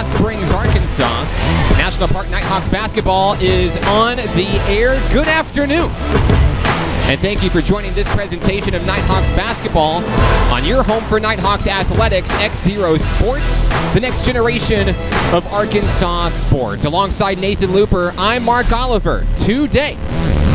Hot Springs, Arkansas. National Park Nighthawks basketball is on the air. Good afternoon. And thank you for joining this presentation of Nighthawks basketball on your home for Nighthawks athletics, XZero Sports, the next generation of Arkansas sports. Alongside Nathan Looper, I'm Mark Oliver. Today,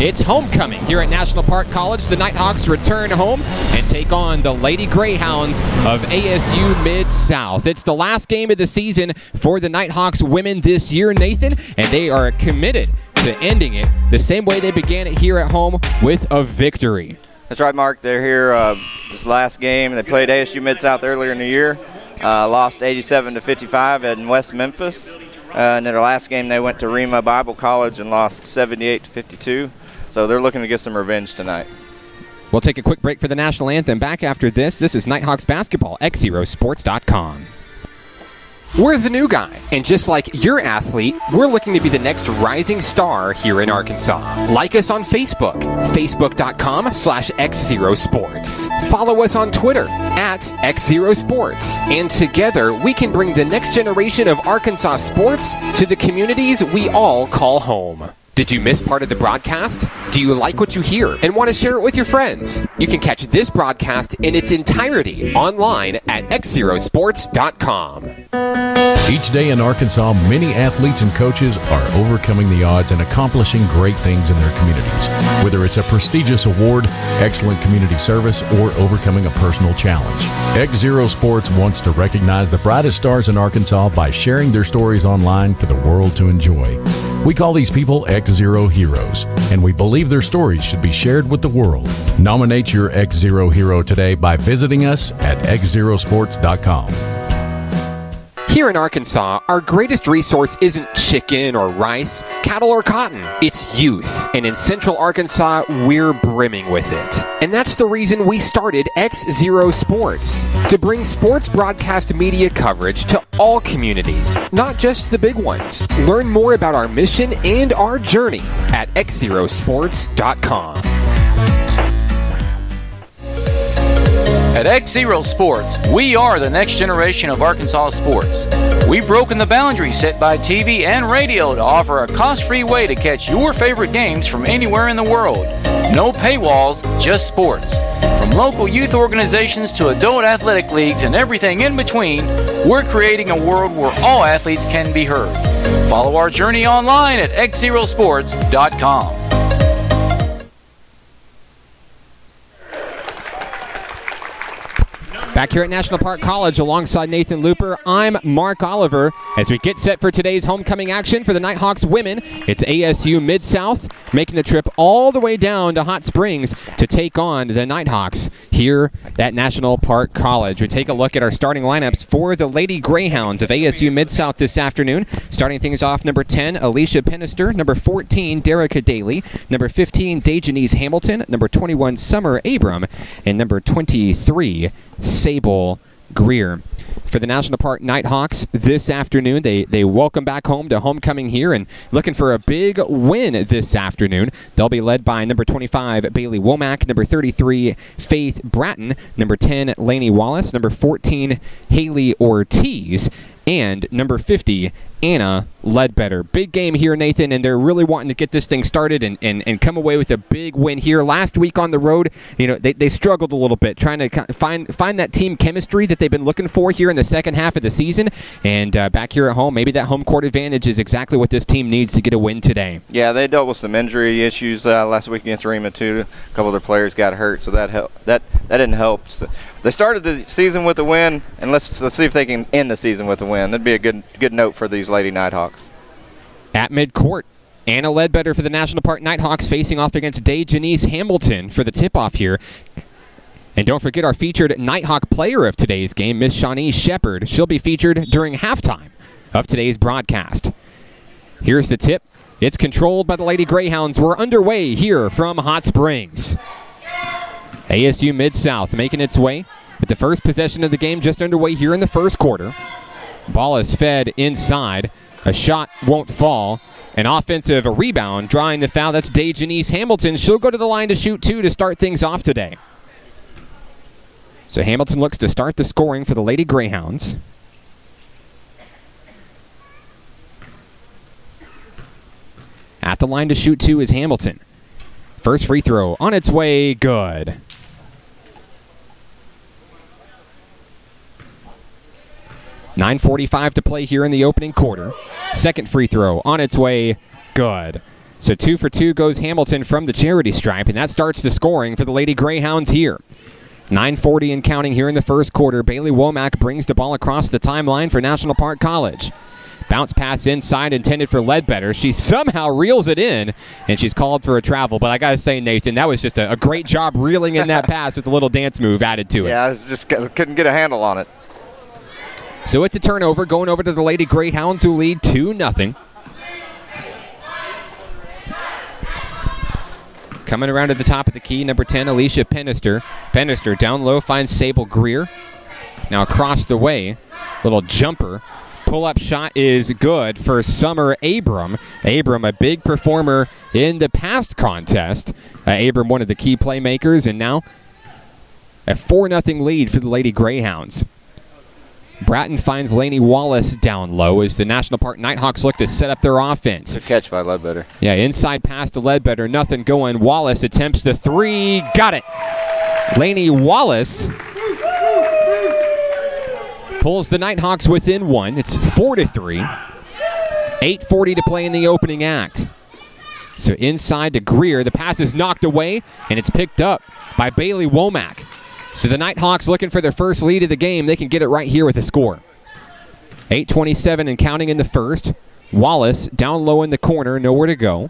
it's homecoming here at National Park College. The Nighthawks return home and take on the Lady Greyhounds of ASU-Mid South. It's the last game of the season for the Nighthawks women this year, Nathan, and they are committed to ending it the same way they began it here at home, with a victory. That's right, Mark. They're here this last game. They played ASU-Mid South earlier in the year, lost 87-55 in West Memphis. And in their last game, they went to Rema Bible College and lost 78-52. So they're looking to get some revenge tonight. We'll take a quick break for the national anthem. Back after this. This is Nighthawks basketball, XZeroSports.com. We're the new guy, and just like your athlete, we're looking to be the next rising star here in Arkansas. Like us on Facebook, facebook.com/XZeroSports. Follow us on Twitter @XZeroSports. And together, we can bring the next generation of Arkansas sports to the communities we all call home. Did you miss part of the broadcast? Do you like what you hear and want to share it with your friends? You can catch this broadcast in its entirety online at XZeroSports.com. Each day in Arkansas, many athletes and coaches are overcoming the odds and accomplishing great things in their communities. Whether it's a prestigious award, excellent community service, or overcoming a personal challenge. XZero Sports wants to recognize the brightest stars in Arkansas by sharing their stories online for the world to enjoy. We call these people XZero Heroes, and we believe their stories should be shared with the world. Nominate your XZero hero today by visiting us at XZeroSports.com. Here in Arkansas, our greatest resource isn't chicken or rice, cattle or cotton. It's youth. And in Central Arkansas, we're brimming with it. And that's the reason we started XZero Sports, to bring sports broadcast media coverage to all communities, not just the big ones. Learn more about our mission and our journey at XZeroSports.com. At XZero Sports, we are the next generation of Arkansas sports. We've broken the boundaries set by TV and radio to offer a cost-free way to catch your favorite games from anywhere in the world. No paywalls, just sports. From local youth organizations to adult athletic leagues and everything in between, we're creating a world where all athletes can be heard. Follow our journey online at XZeroSports.com. Back here at National Park College alongside Nathan Looper, I'm Mark Oliver. As we get set for today's homecoming action for the Nighthawks women, it's ASU-Mid South making the trip all the way down to Hot Springs to take on the Nighthawks here at National Park College. We take a look at our starting lineups for the Lady Greyhounds of ASU-Mid South this afternoon. Starting things off, number 10, Alicia Penister, number 14, Derica Daly, number 15, Dejanice Hamilton, number 21, Summer Abram, and number 23, Sable Greer. For the National Park Nighthawks this afternoon, they welcome back home to homecoming here and looking for a big win this afternoon. They'll be led by number 25, Bailey Womack, number 33, Faith Bratton, number 10, Lainey Wallace, number 14, Haley Ortiz, and number 50, Anna Ledbetter. Big game here, Nathan, and they're really wanting to get this thing started and come away with a big win here. Last week on the road, you know, they struggled a little bit trying to find that team chemistry that they've been looking for here in the second half of the season. And back here at home, maybe that home court advantage is exactly what this team needs to get a win today. Yeah, they dealt with some injury issues last week against Rema too. A couple of their players got hurt, so that didn't help. So they started the season with a win, and let's see if they can end the season with a win. That'd be a good note for these Lady Nighthawks. At midcourt, Anna Ledbetter for the National Park Nighthawks facing off against Dejanice Hamilton for the tip-off here. And don't forget our featured Nighthawk player of today's game, Miss Shawnee Shepard. She'll be featured during halftime of today's broadcast. Here's the tip. It's controlled by the Lady Greyhounds. We're underway here from Hot Springs. ASU-Mid South making its way with the first possession of the game just underway here in the first quarter. Ball is fed inside. A shot won't fall. An offensive rebound, drawing the foul. That's Dejanice Hamilton. She'll go to the line to shoot two to start things off today. So Hamilton looks to start the scoring for the Lady Greyhounds. the line to shoot 2 is Hamilton. First free throw on its way, good. .9:45 to play here in the opening quarter. Second free throw on its way, good. So 2 for 2 goes Hamilton from the charity stripe, and that starts the scoring for the Lady Greyhounds here. 9:40 and counting here in the first quarter. Bailey Womack brings the ball across the timeline for National Park College. Bounce pass inside intended for Ledbetter. She somehow reels it in, and she's called for a travel. But I got to say, Nathan, that was just a great job reeling in that pass with a little dance move added to it. Yeah, I was just couldn't get a handle on it. So it's a turnover going over to the Lady Greyhounds, who lead 2-0. Coming around to the top of the key, number 10, Alicia Pennister. Pennister down low finds Sable Greer. Now across the way, little jumper. Pull-up shot is good for Summer Abram. Abram, a big performer in the past contest. Abram, one of the key playmakers, and now a 4-0 lead for the Lady Greyhounds. Bratton finds Lainey Wallace down low as the National Park Nighthawks look to set up their offense. Good catch by Ledbetter. Yeah, inside pass to Ledbetter, nothing going. Wallace attempts the 3, got it. Lainey Wallace pulls the Nighthawks within 1. It's 4-3. 8:40 to play in the opening act. So inside to Greer, the pass is knocked away, and it's picked up by Bailey Womack. So the Nighthawks looking for their first lead of the game. They can get it right here with a score. 8:27 and counting in the first. Wallace down low in the corner, nowhere to go.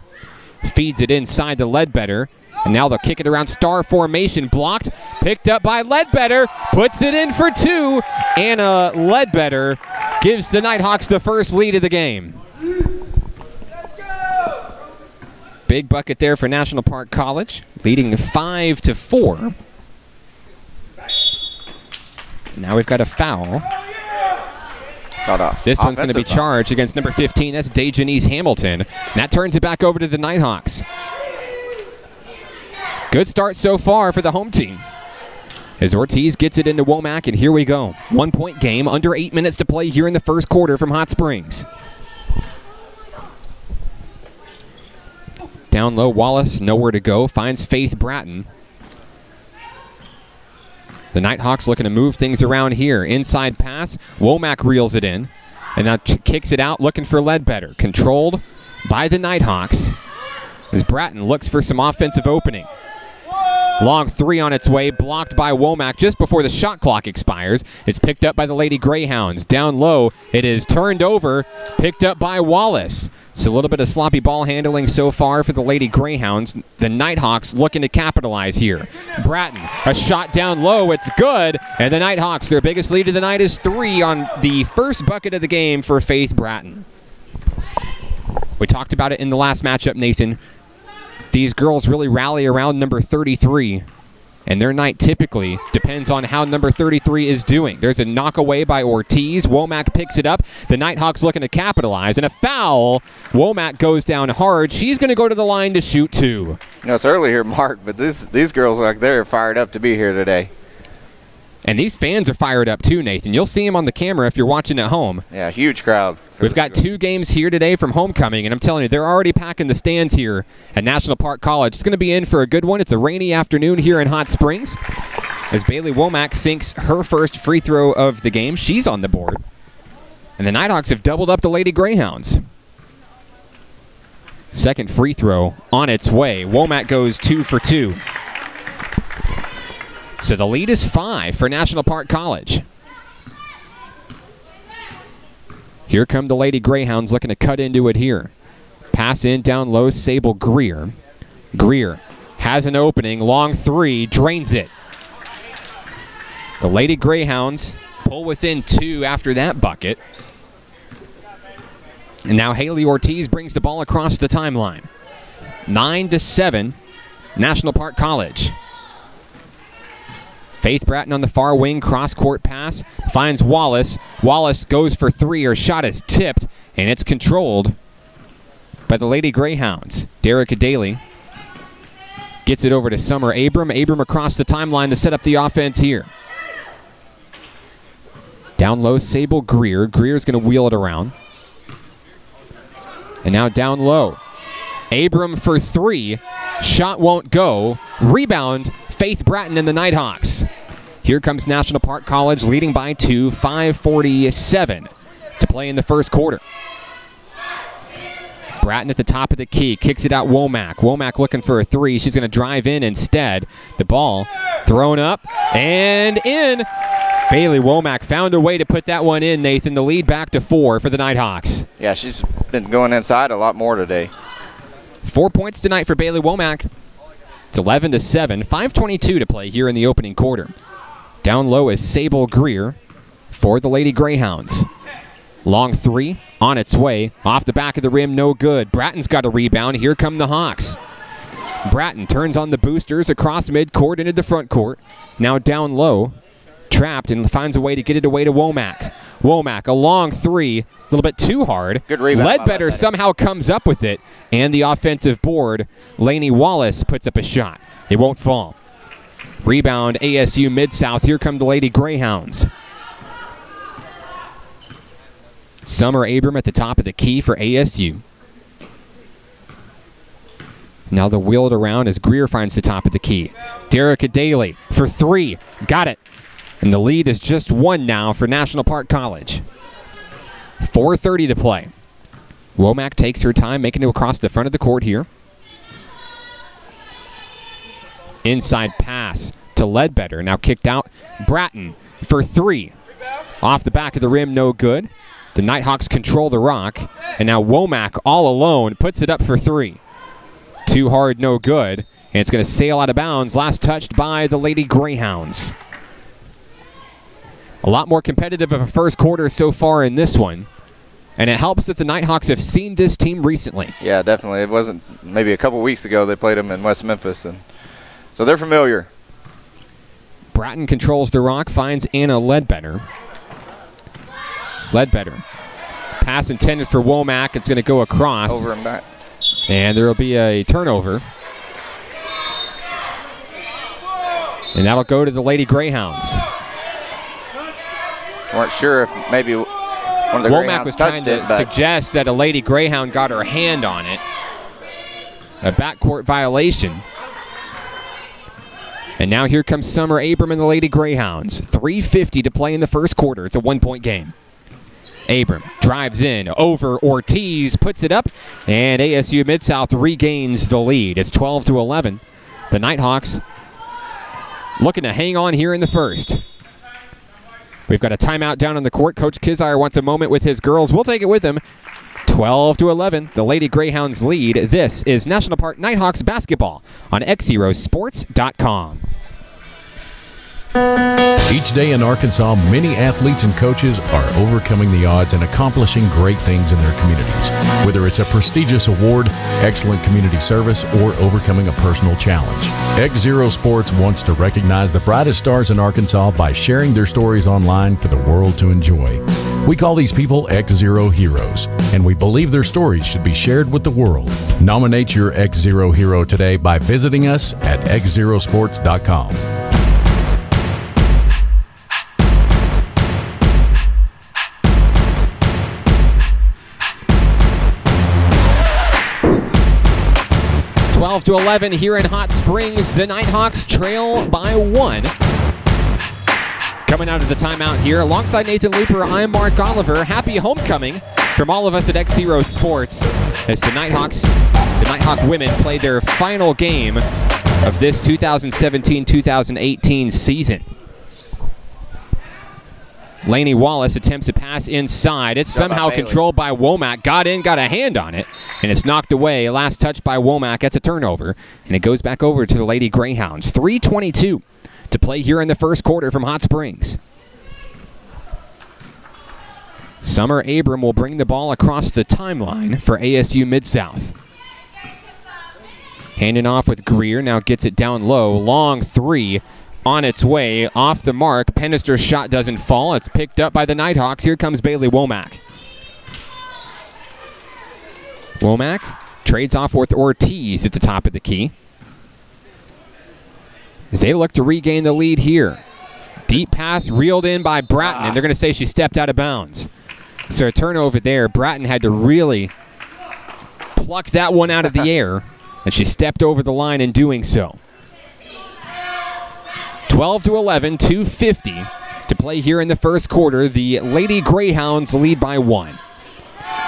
Feeds it inside to Ledbetter. And now they'll kick it around star formation. Blocked, picked up by Ledbetter. Puts it in for 2. Anna Ledbetter gives the Nighthawks the first lead of the game. Big bucket there for National Park College, leading 5-4. Now we've got a foul. This one's going to be charged against number 15. That's Dejanice Hamilton. And that turns it back over to the Nighthawks. Good start so far for the home team. As Ortiz gets it into Womack, and here we go. 1-point game, under 8 minutes to play here in the first quarter from Hot Springs. Down low, Wallace, nowhere to go. Finds Faith Bratton. The Nighthawks looking to move things around here. Inside pass, Womack reels it in. And now kicks it out, looking for Ledbetter. Controlled by the Nighthawks as Bratton looks for some offensive opening. Long 3 on its way, blocked by Womack just before the shot clock expires. It's picked up by the Lady Greyhounds. Down low, it is turned over, picked up by Wallace. So a little bit of sloppy ball handling so far for the Lady Greyhounds. The Nighthawks looking to capitalize here. Bratton, a shot down low, it's good. And the Nighthawks, their biggest lead of the night is 3 on the first bucket of the game for Faith Bratton. We talked about it in the last matchup, Nathan. These girls really rally around number 33, and their night typically depends on how number 33 is doing. There's a knockaway by Ortiz. Womack picks it up. The Nighthawks looking to capitalize, and a foul. Womack goes down hard. She's going to go to the line to shoot 2. You know, it's early here, Mark, but these girls, like, they're fired up to be here today. And these fans are fired up too, Nathan. You'll see them on the camera if you're watching at home. Yeah, huge crowd. We've got 2 games here today from homecoming, and I'm telling you, they're already packing the stands here at National Park College. It's going to be in for a good one. It's a rainy afternoon here in Hot Springs as Bailey Womack sinks her first free throw of the game. She's on the board. And the Nighthawks have doubled up the Lady Greyhounds. Second free throw on its way. Womack goes 2 for 2. So the lead is 5 for National Park College. Here come the Lady Greyhounds looking to cut into it here. Pass in down low, Sable Greer. Greer has an opening, long 3, drains it. The Lady Greyhounds pull within 2 after that bucket. And now Haley Ortiz brings the ball across the timeline. 9-7, National Park College. Faith Bratton on the far wing, cross-court pass, finds Wallace. Wallace goes for 3, her shot is tipped, and it's controlled by the Lady Greyhounds. Derek Daly gets it over to Summer Abram. Abram across the timeline to set up the offense here. Down low, Sable Greer. Greer's going to wheel it around. And now down low. Abram for 3. Shot won't go. Rebound, Faith Bratton and the Nighthawks. Here comes National Park College leading by 2, 5:47 to play in the first quarter. Bratton at the top of the key, kicks it out Womack. Womack looking for a 3. She's going to drive in instead. The ball thrown up and in. Bailey Womack found a way to put that one in, Nathan. The lead back to 4 for the Nighthawks. Yeah, she's been going inside a lot more today. 4 points tonight for Bailey Womack. It's 11-7, 5:22 to play here in the opening quarter. Down low is Sable Greer for the Lady Greyhounds. Long 3 on its way. Off the back of the rim, no good. Bratton's got a rebound. Here come the Hawks. Bratton turns on the boosters across midcourt into the front court. Now down low, trapped, and finds a way to get it away to Womack. Womack, a long 3, a little bit too hard. Good rebound. Ledbetter somehow comes up with it, and the offensive board, Lainey Wallace, puts up a shot. It won't fall. Rebound, ASU Mid-South. Here come the Lady Greyhounds. Summer Abram at the top of the key for ASU. Now the wheeled around as Greer finds the top of the key. Derica Daly for 3. Got it. And the lead is just 1 now for National Park College. 4:30 to play. Womack takes her time, making it across the front of the court here. Inside pass to Ledbetter. Now kicked out. Bratton for 3. Off the back of the rim, no good. The Nighthawks control the rock. And now Womack all alone puts it up for 3. Too hard, no good. And it's going to sail out of bounds. Last touched by the Lady Greyhounds. A lot more competitive of a first quarter so far in this one. And it helps that the Nighthawks have seen this team recently. Yeah, definitely. It wasn't maybe a couple weeks ago they played them in West Memphis, and so they're familiar. Bratton controls the rock, finds Anna Ledbetter. Ledbetter. Pass intended for Womack. It's going to go across. Over and back. And there will be a turnover. And that'll go to the Lady Greyhounds. Weren't sure if maybe one of the Womack Greyhounds was trying touched to it, but suggest that a Lady Greyhound got her hand on it. A backcourt violation. And now here comes Summer Abram and the Lady Greyhounds. 3:50 to play in the first quarter. It's a 1-point game. Abram drives in over Ortiz, puts it up, and ASU Mid-South regains the lead. It's 12-11. The Nighthawks looking to hang on here in the first. We've got a timeout down on the court. Coach Kizire wants a moment with his girls. We'll take it with him. 12-11, the Lady Greyhounds lead. This is National Park Nighthawks basketball on XZeroSports.com. Each day in Arkansas, many athletes and coaches are overcoming the odds and accomplishing great things in their communities. Whether it's a prestigious award, excellent community service, or overcoming a personal challenge. XZero Sports wants to recognize the brightest stars in Arkansas by sharing their stories online for the world to enjoy. We call these people XZero Heroes, and we believe their stories should be shared with the world. Nominate your XZero hero today by visiting us at XZeroSports.com. To 11 here in Hot Springs. The Nighthawks trail by 1. Coming out of the timeout here, alongside Nathan Looper, I'm Mark Oliver. Happy homecoming from all of us at XZero Sports as the Nighthawk women played their final game of this 2017-2018 season. Lainey Wallace attempts a pass inside. It's somehow controlled by Womack. Got in, got a hand on it, and it's knocked away. Last touch by Womack. That's a turnover, and it goes back over to the Lady Greyhounds. 3:22 to play here in the first quarter from Hot Springs. Summer Abram will bring the ball across the timeline for ASU Mid-South. Handing off with Greer. Now gets it down low. Long 3. On its way, off the mark. Pennister's shot doesn't fall. It's picked up by the Nighthawks. Here comes Bailey Womack. Womack trades off with Ortiz at the top of the key. As they look to regain the lead here. Deep pass reeled in by Bratton, and they're going to say she stepped out of bounds. So a turnover there. Bratton had to really pluck that one out of the air, and she stepped over the line in doing so. 12-11, 2:50 to play here in the first quarter. The Lady Greyhounds lead by 1.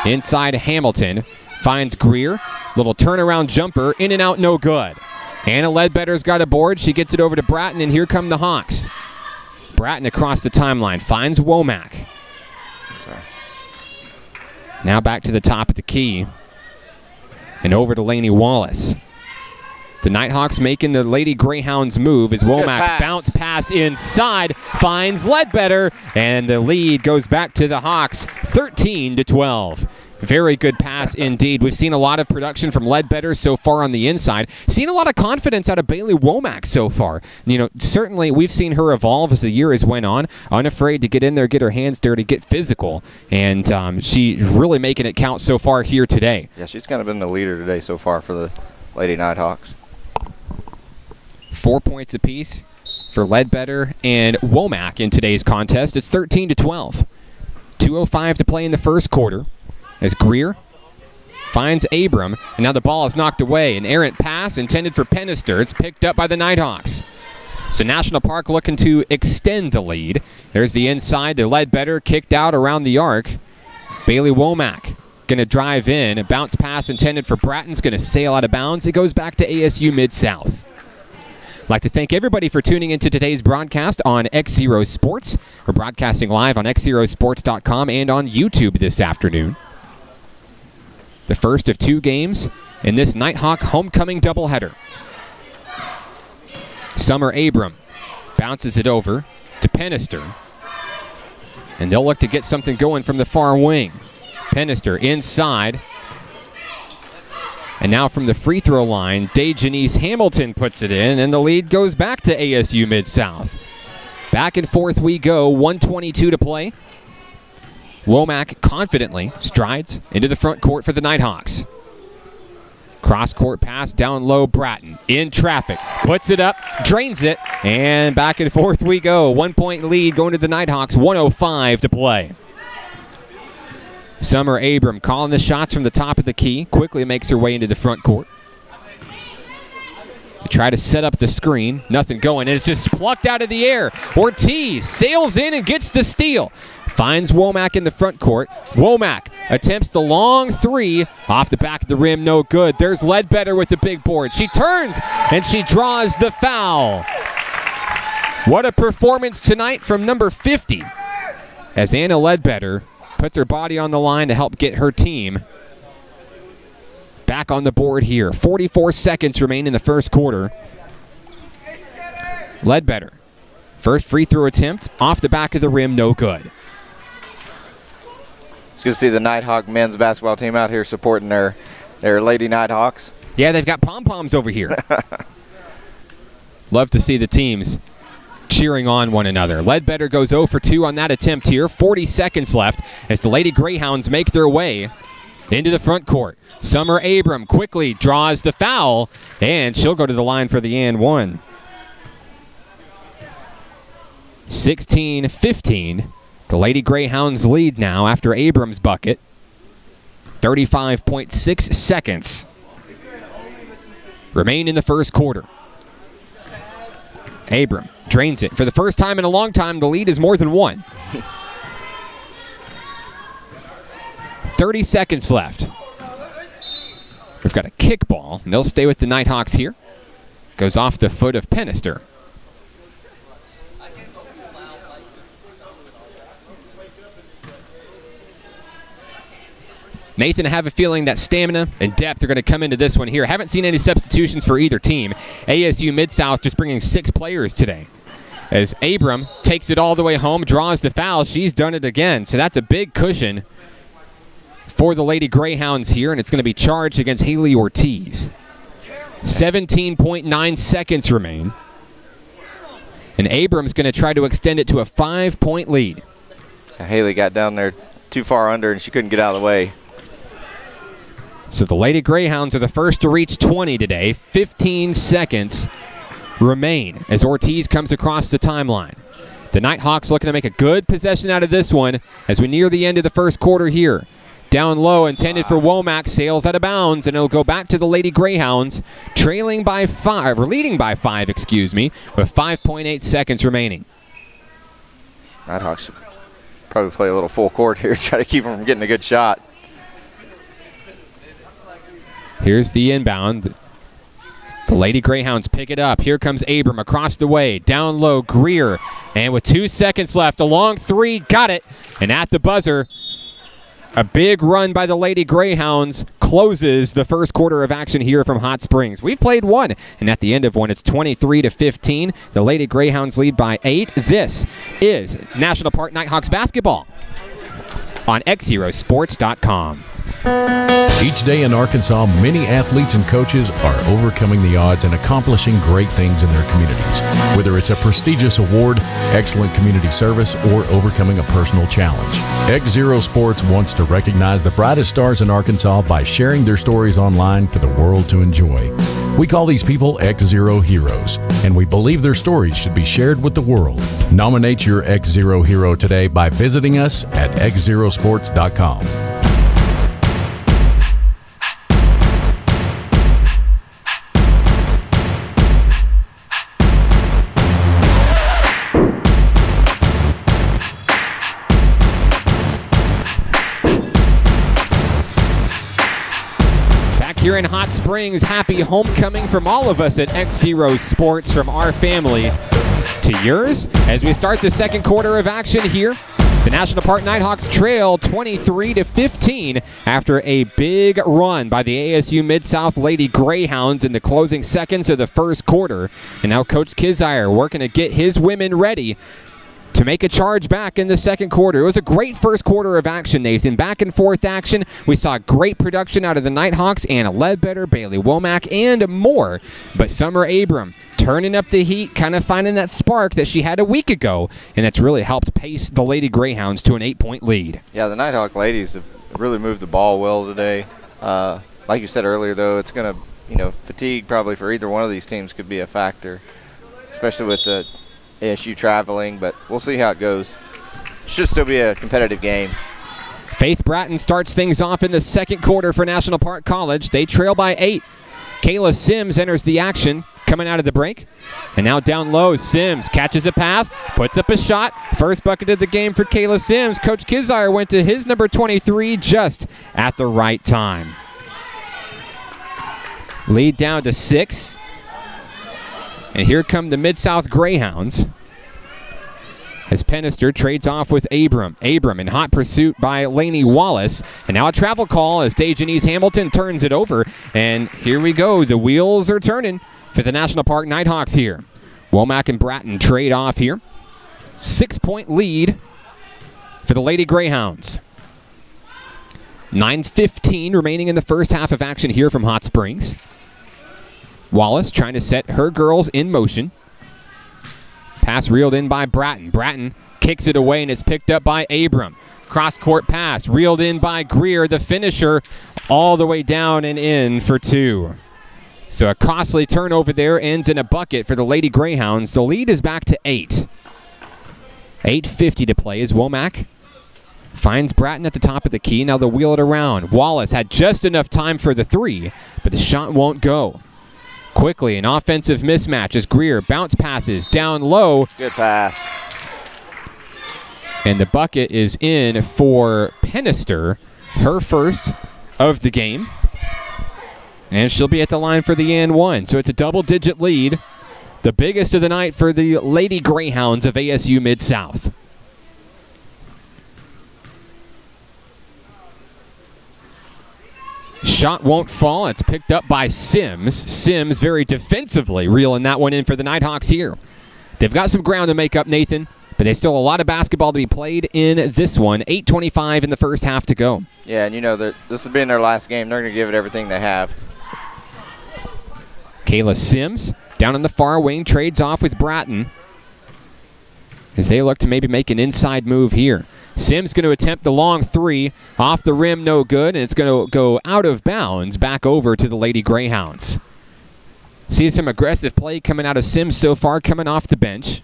Inside, Hamilton finds Greer. Little turnaround jumper, in and out, no good. Anna Ledbetter's got a board. She gets it over to Bratton, and here come the Hawks. Bratton across the timeline finds Womack. Now back to the top of the key and over to Lainey Wallace. The Nighthawks making the Lady Greyhounds move as Womack bounce pass inside, finds Ledbetter, and the lead goes back to the Hawks, 13-12. Very good pass indeed. We've seen a lot of production from Ledbetter so far on the inside. Seen a lot of confidence out of Bailey Womack so far. You know, certainly we've seen her evolve as the year has went on. Unafraid to get in there, get her hands dirty, get physical. And she's really making it count so far here today. Yeah, she's kind of been the leader today so far for the Lady Nighthawks. 4 points apiece for Ledbetter and Womack in today's contest. It's 13-12. 2:05 to play in the first quarter. As Greer finds Abram, and now the ball is knocked away. An errant pass intended for Pennister. It's picked up by the Nighthawks. So National Park looking to extend the lead. There's the inside to Ledbetter, kicked out around the arc. Bailey Womack going to drive in. A bounce pass intended for Bratton's going to sail out of bounds. It goes back to ASU Mid-South. I'd like to thank everybody for tuning into today's broadcast on XZero Sports. We're broadcasting live on XZeroSports.com and on YouTube this afternoon. The first of 2 games in this Nighthawk homecoming doubleheader. Summer Abram bounces it over to Pennister. And they'll look to get something going from the far wing. Pennister inside. And now from the free throw line, Janice Hamilton puts it in, and the lead goes back to ASU Mid-South. Back and forth we go, 1:22 to play. Womack confidently strides into the front court for the Nighthawks. Cross-court pass down low, Bratton in traffic. Puts it up, drains it, and back and forth we go. 1 point lead going to the Nighthawks, 1:05 to play. Summer Abram calling the shots from the top of the key. Quickly makes her way into the front court. They try to set up the screen. Nothing going. And it's just plucked out of the air. Ortiz sails in and gets the steal. Finds Womack in the front court. Womack attempts the long 3 off the back of the rim. No good. There's Ledbetter with the big board. She turns and she draws the foul. What a performance tonight from number 50 as Anna Ledbetter puts her body on the line to help get her team back on the board here. 44 seconds remain in the first quarter. Ledbetter, first free throw attempt off the back of the rim, no good. It's good to see the Nighthawk men's basketball team out here supporting their Lady Nighthawks. Yeah, they've got pom-poms over here. Love to see the teams cheering on one another. Ledbetter goes 0 for 2 on that attempt here. 40 seconds left as the Lady Greyhounds make their way into the front court. Summer Abram quickly draws the foul, and she'll go to the line for the and one. 16-15. The Lady Greyhounds lead now after Abram's bucket. 35.6 seconds remain in the first quarter. Abram drains it. For the first time in a long time, the lead is more than 1. 30 seconds left. We've got a kickball, and they'll stay with the Nighthawks here. Goes off the foot of Pennister. Nathan, I have a feeling that stamina and depth are going to come into this one here. Haven't seen any substitutions for either team. ASU Mid-South just bringing 6 players today. As Abram takes it all the way home, draws the foul. She's done it again. So that's a big cushion for the Lady Greyhounds here, and it's going to be charged against Haley Ortiz. 17.9 seconds remain. And Abram's going to try to extend it to a 5-point lead. Haley got down there too far under, and she couldn't get out of the way. So the Lady Greyhounds are the first to reach 20 today. 15 seconds remain as Ortiz comes across the timeline. The Nighthawks looking to make a good possession out of this one as we near the end of the first quarter here. Down low, intended for Womack, sails out of bounds, and it'll go back to the Lady Greyhounds, leading by 5, excuse me, with 5.8 seconds remaining. Nighthawks should probably play a little full court here, try to keep them from getting a good shot. Here's the inbound. The Lady Greyhounds pick it up. Here comes Abram across the way. Down low, Greer. And with 2 seconds left, a long 3, got it. And at the buzzer, a big run by the Lady Greyhounds closes the first quarter of action here from Hot Springs. We've played one, and at the end of one, it's 23-15. The Lady Greyhounds lead by 8. This is National Park Nighthawks basketball on XZeroSports.com. Each day in Arkansas, many athletes and coaches are overcoming the odds and accomplishing great things in their communities. Whether it's a prestigious award, excellent community service, or overcoming a personal challenge. XZero Sports wants to recognize the brightest stars in Arkansas by sharing their stories online for the world to enjoy. We call these people XZero Heroes, and we believe their stories should be shared with the world. Nominate your XZero hero today by visiting us at XZeroSports.com. Here in Hot Springs, happy homecoming from all of us at XZero Sports, from our family to yours. As we start the second quarter of action here, the National Park Nighthawks trail 23-15 after a big run by the ASU Mid-South Lady Greyhounds in the closing seconds of the first quarter. And now Coach Kizire working to get his women ready to make a charge back in the second quarter. It was a great first quarter of action, Nathan. Back and forth action. We saw great production out of the Nighthawks, Anna Ledbetter, Bailey Womack, and more. But Summer Abram turning up the heat, kind of finding that spark that she had a week ago, and that's really helped pace the Lady Greyhounds to an 8-point lead. Yeah, the Nighthawk ladies have really moved the ball well today. Like you said earlier, though, it's going to, fatigue probably for either one of these teams could be a factor, especially with the ASU traveling, but we'll see how it goes. Should still be a competitive game. Faith Bratton starts things off in the second quarter for National Park College. They trail by 8. Kayla Sims enters the action coming out of the break. And now down low, Sims catches a pass, puts up a shot. First bucket of the game for Kayla Sims. Coach Kizire went to his number 23 just at the right time. Lead down to 6. And here come the Mid-South Greyhounds as Pennister trades off with Abram. Abram in hot pursuit by Lainey Wallace. And now a travel call as Dejanese Hamilton turns it over. And here we go. The wheels are turning for the National Park Nighthawks here. Womack and Bratton trade off here. 6-point lead for the Lady Greyhounds. 9:15 remaining in the first half of action here from Hot Springs. Wallace trying to set her girls in motion. Pass reeled in by Bratton. Bratton kicks it away and it's picked up by Abram. Cross-court pass reeled in by Greer, the finisher, all the way down and in for 2. So a costly turnover there ends in a bucket for the Lady Greyhounds. The lead is back to 8. 8:50 to play as Womack finds Bratton at the top of the key. Now they'll wheel it around. Wallace had just enough time for the 3, but the shot won't go. Quickly, an offensive mismatch as Greer bounce passes down low. Good pass. And the bucket is in for Pennister, her first of the game. And she'll be at the line for the and 1. So it's a double-digit lead, the biggest of the night for the Lady Greyhounds of ASU Mid-South. Shot won't fall. It's picked up by Sims. Sims very defensively reeling that one in for the Nighthawks here. They've got some ground to make up, Nathan, but there's still a lot of basketball to be played in this one. 8:25 in the first half to go. Yeah, and this has been their last game. They're going to give it everything they have. Kayla Sims down on the far wing trades off with Bratton as they look to maybe make an inside move here. Sims going to attempt the long 3. Off the rim, no good, and it's going to go out of bounds back over to the Lady Greyhounds. See some aggressive play coming out of Sims so far, coming off the bench.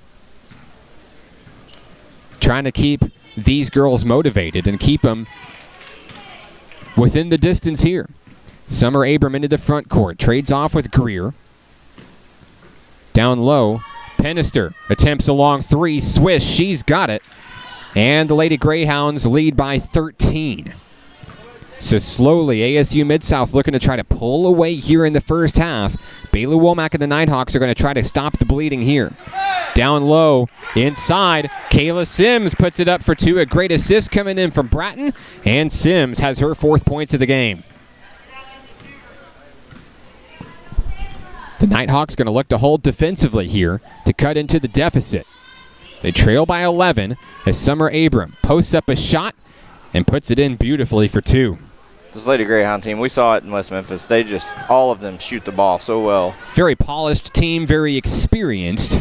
Trying to keep these girls motivated and keep them within the distance here. Summer Abram into the front court. Trades off with Greer. Down low, Pennister attempts a long three. Swish, she's got it. And the Lady Greyhounds lead by 13. So slowly, ASU Mid-South looking to try to pull away here in the first half. Bailey Womack and the Nighthawks are going to try to stop the bleeding here. Down low, inside, Kayla Sims puts it up for two. A great assist coming in from Bratton. And Sims has her 4th points of the game. The Nighthawks going to look to hold defensively here to cut into the deficit. They trail by 11 as Summer Abram posts up a shot and puts it in beautifully for 2. This Lady Greyhound team, we saw it in West Memphis. They just, all of them shoot the ball so well. Very polished team, very experienced.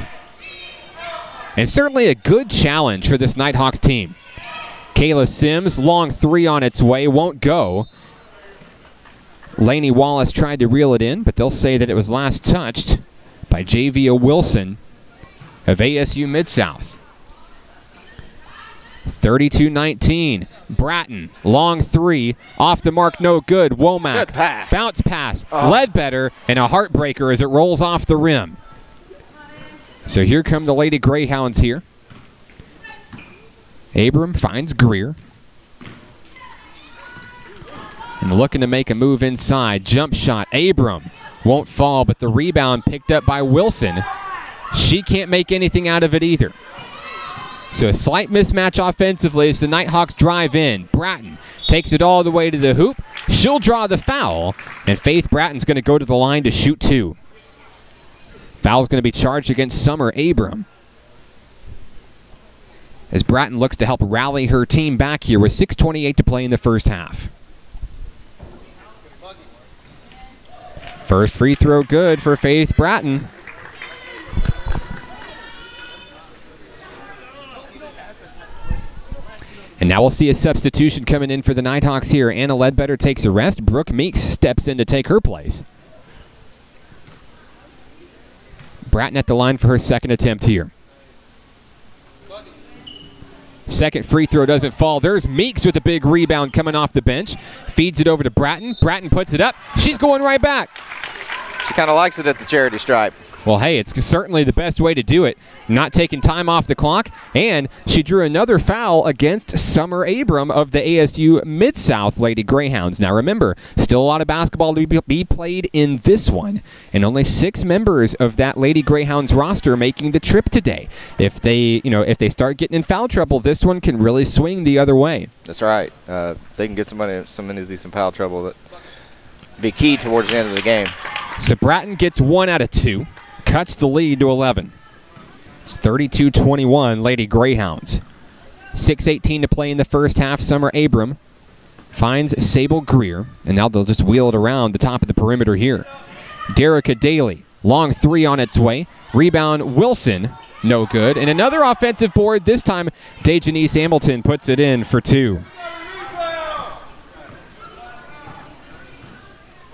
And certainly a good challenge for this Nighthawks team. Kayla Sims, long three on its way, won't go. Lainey Wallace tried to reel it in, but they'll say that it was last touched by Javia Wilson of ASU Mid-South. 32-19. Bratton, long three, off the mark, no good. Womack, good pass. Bounce pass, Ledbetter, and a heartbreaker as it rolls off the rim. So here come the Lady Greyhounds here. Abram finds Greer. And looking to make a move inside. Jump shot. Abram won't fall, but the rebound picked up by Wilson. She can't make anything out of it either. So a slight mismatch offensively as the Nighthawks drive in. Bratton takes it all the way to the hoop. She'll draw the foul, and Faith Bratton's going to go to the line to shoot 2. Foul's going to be charged against Summer Abram, as Bratton looks to help rally her team back here with 6:28 to play in the first half. First free throw good for Faith Bratton. And now we'll see a substitution coming in for the Nighthawks here. Anna Ledbetter takes a rest. Brooke Meeks steps in to take her place. Bratton at the line for her 2nd attempt here. Second free throw doesn't fall. There's Meeks with a big rebound coming off the bench. Feeds it over to Bratton. Bratton puts it up. She's going right back. She kind of likes it at the charity stripe. Well, hey, it's certainly the best way to do it. Not taking time off the clock. And she drew another foul against Summer Abram of the ASU Mid-South Lady Greyhounds. Now remember, still a lot of basketball to be played in this one. And only 6 members of that Lady Greyhounds roster making the trip today. If they start getting in foul trouble, this one can really swing the other way. That's right. They can get some decent foul trouble that be key towards the end of the game. So Bratton gets 1 out of 2. Cuts the lead to 11. It's 32-21, Lady Greyhounds. 6:18 to play in the first half. Summer Abram finds Sable Greer, and now they'll just wheel it around the top of the perimeter here. Derica Daly, long three on its way. Rebound Wilson, no good. And another offensive board, this time Dejanice Hamilton puts it in for 2.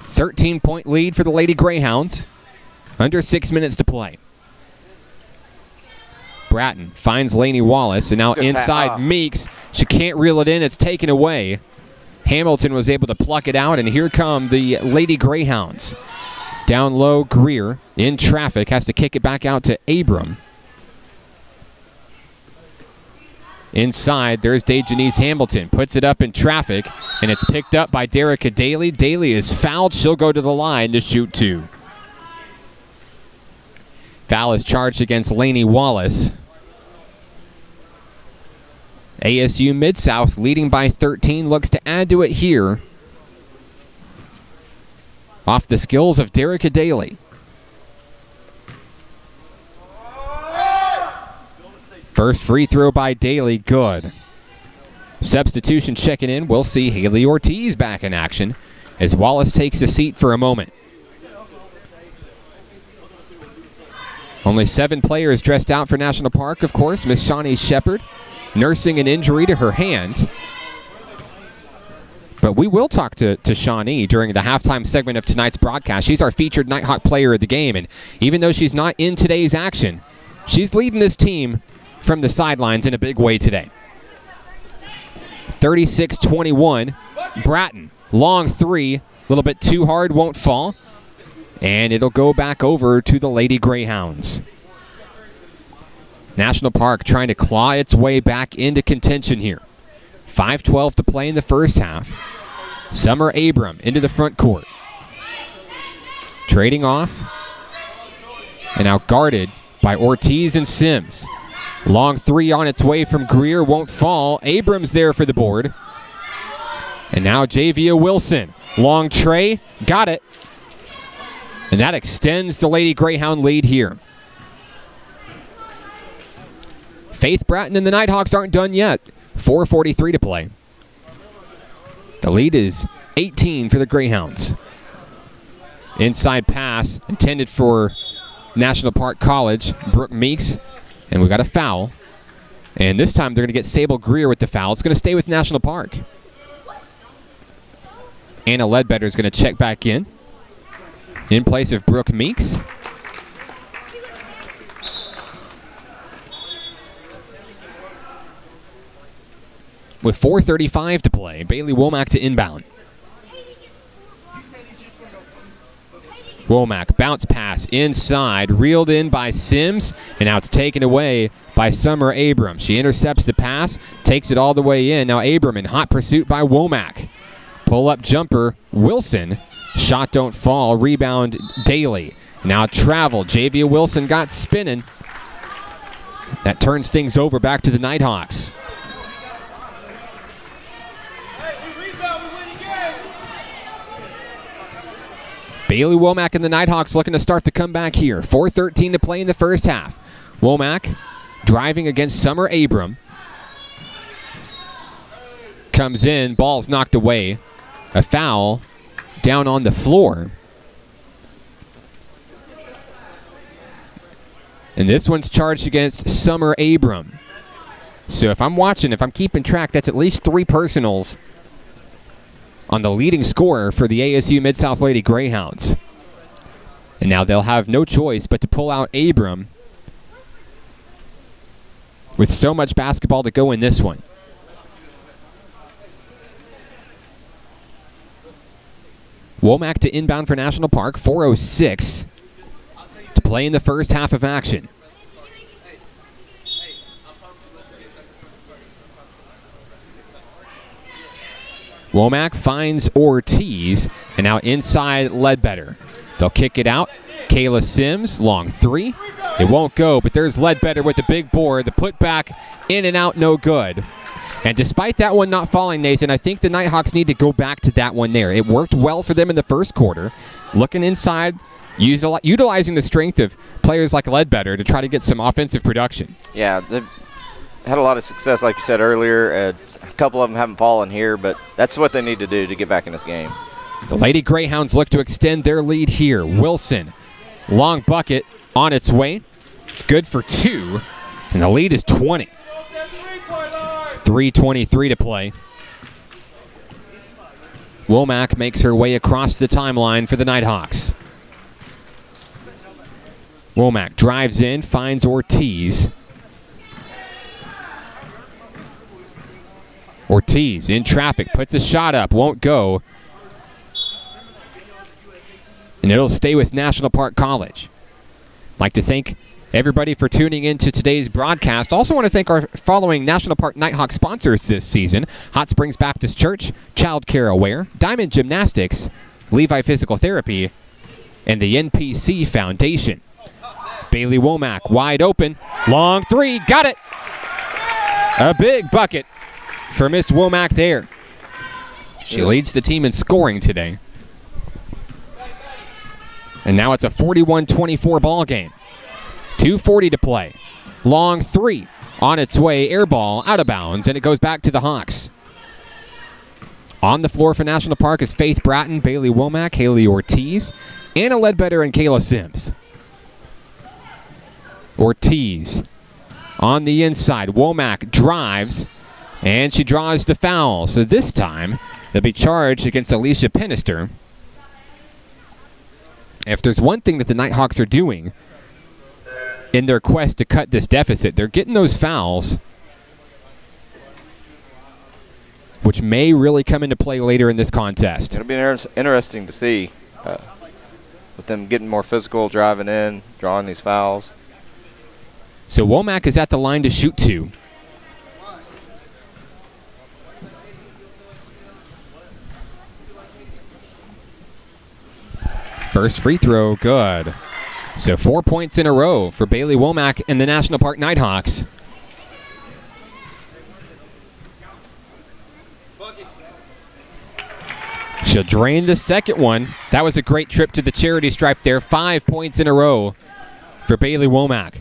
13-point lead for the Lady Greyhounds. Under 6 minutes to play. Bratton finds Lainey Wallace, and now inside Meeks. She can't reel it in. It's taken away. Hamilton was able to pluck it out, and here come the Lady Greyhounds. Down low, Greer in traffic. Has to kick it back out to Abram. Inside, there's Dejanice Hamilton. Puts it up in traffic, and it's picked up by Derica Daly. Daly is fouled. She'll go to the line to shoot 2. Foul is charged against Lainey Wallace. ASU Mid-South leading by 13. Looks to add to it here. Off the skills of Derica Daly. First free throw by Daly, good. Substitution checking in. We'll see Haley Ortiz back in action as Wallace takes a seat for a moment. Only 7 players dressed out for National Park, of course. Miss Shawnee Shepard nursing an injury to her hand. But we will talk to Shawnee during the halftime segment of tonight's broadcast. She's our featured Nighthawk player of the game, and even though she's not in today's action, she's leading this team from the sidelines in a big way today. 36-21, Bratton Long three, a little bit too hard, won't fall. And it'll go back over to the Lady Greyhounds. National Park trying to claw its way back into contention here. 5:12 to play in the first half. Summer Abram into the front court. Trading off. And now guarded by Ortiz and Sims. Long three on its way from Greer, won't fall. Abrams there for the board. And now Javia Wilson. Long tray, got it. And that extends the Lady Greyhound lead here. Faith Bratton and the Nighthawks aren't done yet. 4:43 to play. The lead is 18 for the Greyhounds. Inside pass intended for National Park College. Brooke Meeks. And we got a foul. And this time they're going to get Sable Greer with the foul. It's going to stay with National Park. Anna Ledbetter is going to check back in place of Brooke Meeks. With 4:35 to play, Bailey Womack to inbound. Womack, bounce pass inside, reeled in by Sims, and now it's taken away by Summer Abram. She intercepts the pass, takes it all the way in. Now Abram in hot pursuit by Womack. Pull-up jumper, Wilson. Shot don't fall, rebound Daly. Now travel, Javia Wilson got spinning. That turns things over back to the Nighthawks. Bailey Womack and the Nighthawks looking to start the comeback here. 4:13 to play in the first half. Womack driving against Summer Abram. Comes in, ball's knocked away. A foul down on the floor. And this one's charged against Summer Abram. So if I'm watching, if I'm keeping track, that's at least 3 personals on the leading scorer for the ASU Mid-South Lady Greyhounds. And now they'll have no choice but to pull out Abram with so much basketball to go in this one. Womack to inbound for National Park, 4:06 to play in the first half of action. Womack finds Ortiz, and now inside Ledbetter. They'll kick it out. Kayla Sims, long three. It won't go, but there's Ledbetter with the big board. The putback in and out, no good. And despite that one not falling, Nathan, I think the Nighthawks need to go back to that one there. It worked well for them in the first quarter. Looking inside, utilizing the strength of players like Ledbetter to try to get some offensive production. Yeah, they've had a lot of success, like you said earlier. A couple of them haven't fallen here, but that's what they need to do to get back in this game. The Lady Greyhounds look to extend their lead here. Wilson, long bucket on its way. It's good for 2, and the lead is 20. 3:23 to play. Womack makes her way across the timeline for the Nighthawks. Womack drives in, finds Ortiz. Ortiz in traffic, puts a shot up, won't go. And it'll stay with National Park College. Like to thank everybody for tuning in to today's broadcast. Also want to thank our following National Park Nighthawk sponsors this season: Hot Springs Baptist Church, Child Care Aware, Diamond Gymnastics, Levi Physical Therapy, and the NPC Foundation. Bailey Womack wide open, long three, got it! A big bucket for Miss Womack there. She leads the team in scoring today. And now it's a 41-24 ball game. 2:40 to play. Long three on its way, air ball out of bounds, and it goes back to the Hawks. On the floor for National Park is Faith Bratton, Bailey Womack, Haley Ortiz, Anna Ledbetter, and Kayla Sims. Ortiz on the inside. Womack drives, and she draws the foul. So this time, they'll be charged against Alicia Penister. If there's one thing that the Nighthawks are doing in their quest to cut this deficit, they're getting those fouls, which which may really come into play later in this contest. It'll be interesting to see with them getting more physical, driving in, drawing these fouls. So Womack is at the line to shoot 2. First free throw, good. So 4 points in a row for Bailey Womack and the National Park Nighthawks. She'll drain the second one. That was a great trip to the charity stripe there. 5 points in a row for Bailey Womack.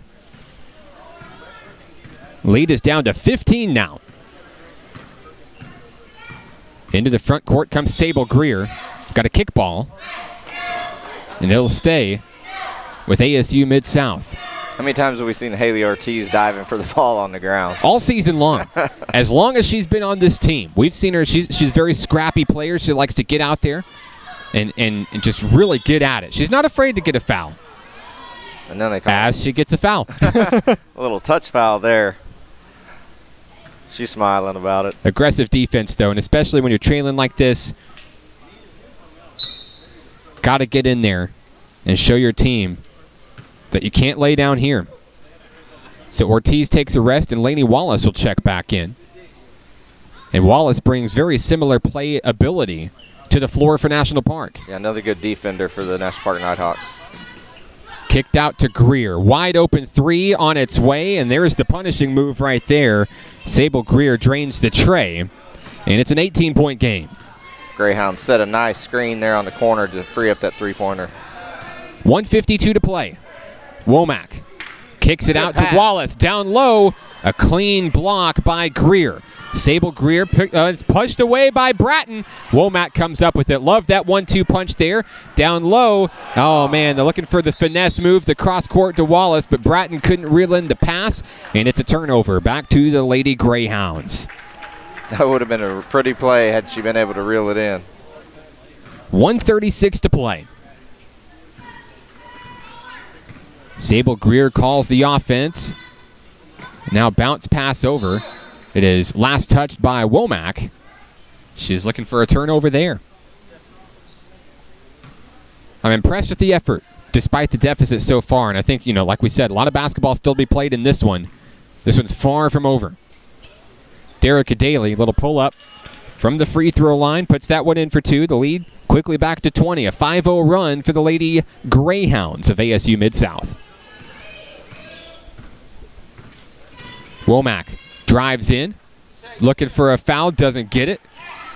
Lead is down to 15 now. Into the front court comes Sable Greer. Got a kickball. And it'll stay with ASU Mid-South. How many times have we seen Haley Ortiz diving for the ball on the ground? All season long. As long as she's been on this team. We've seen her. She's a very scrappy player. She likes to get out there and just really get at it. She's not afraid to get a foul. And then they call as she gets a foul. A little touch foul there. She's smiling about it. Aggressive defense, though, and especially when you're trailing like this, got to get in there and show your team that you can't lay down here. So Ortiz takes a rest, and Lainey Wallace will check back in. And Wallace brings very similar play ability to the floor for National Park. Yeah, another good defender for the National Park Nighthawks. Kicked out to Greer. Wide open 3 on its way, and there's the punishing move right there. Sable Greer drains the tray, and it's an 18-point game. Greyhounds set a nice screen there on the corner to free up that three-pointer. 1:52 to play. Womack kicks it out to Wallace. Down low, a clean block by Greer. Sable Greer is pushed away by Bratton. Womack comes up with it. Love that 1-2 punch there. Down low. Oh, man, they're looking for the finesse move, the cross-court to Wallace, but Bratton couldn't reel in the pass, and it's a turnover. Back to the Lady Greyhounds. That would have been a pretty play had she been able to reel it in. 1:36 to play. Sable Greer calls the offense. Now bounce pass over. It is last touched by Womack. She's looking for a turnover there. I'm impressed with the effort, despite the deficit so far. And I think, like we said, a lot of basketball still to be played in this one. This one's far from over. Derek Daly, little pull-up from the free throw line, puts that one in for 2. The lead quickly back to 20. A 5-0 run for the Lady Greyhounds of ASU Mid-South. Womack drives in, looking for a foul, doesn't get it.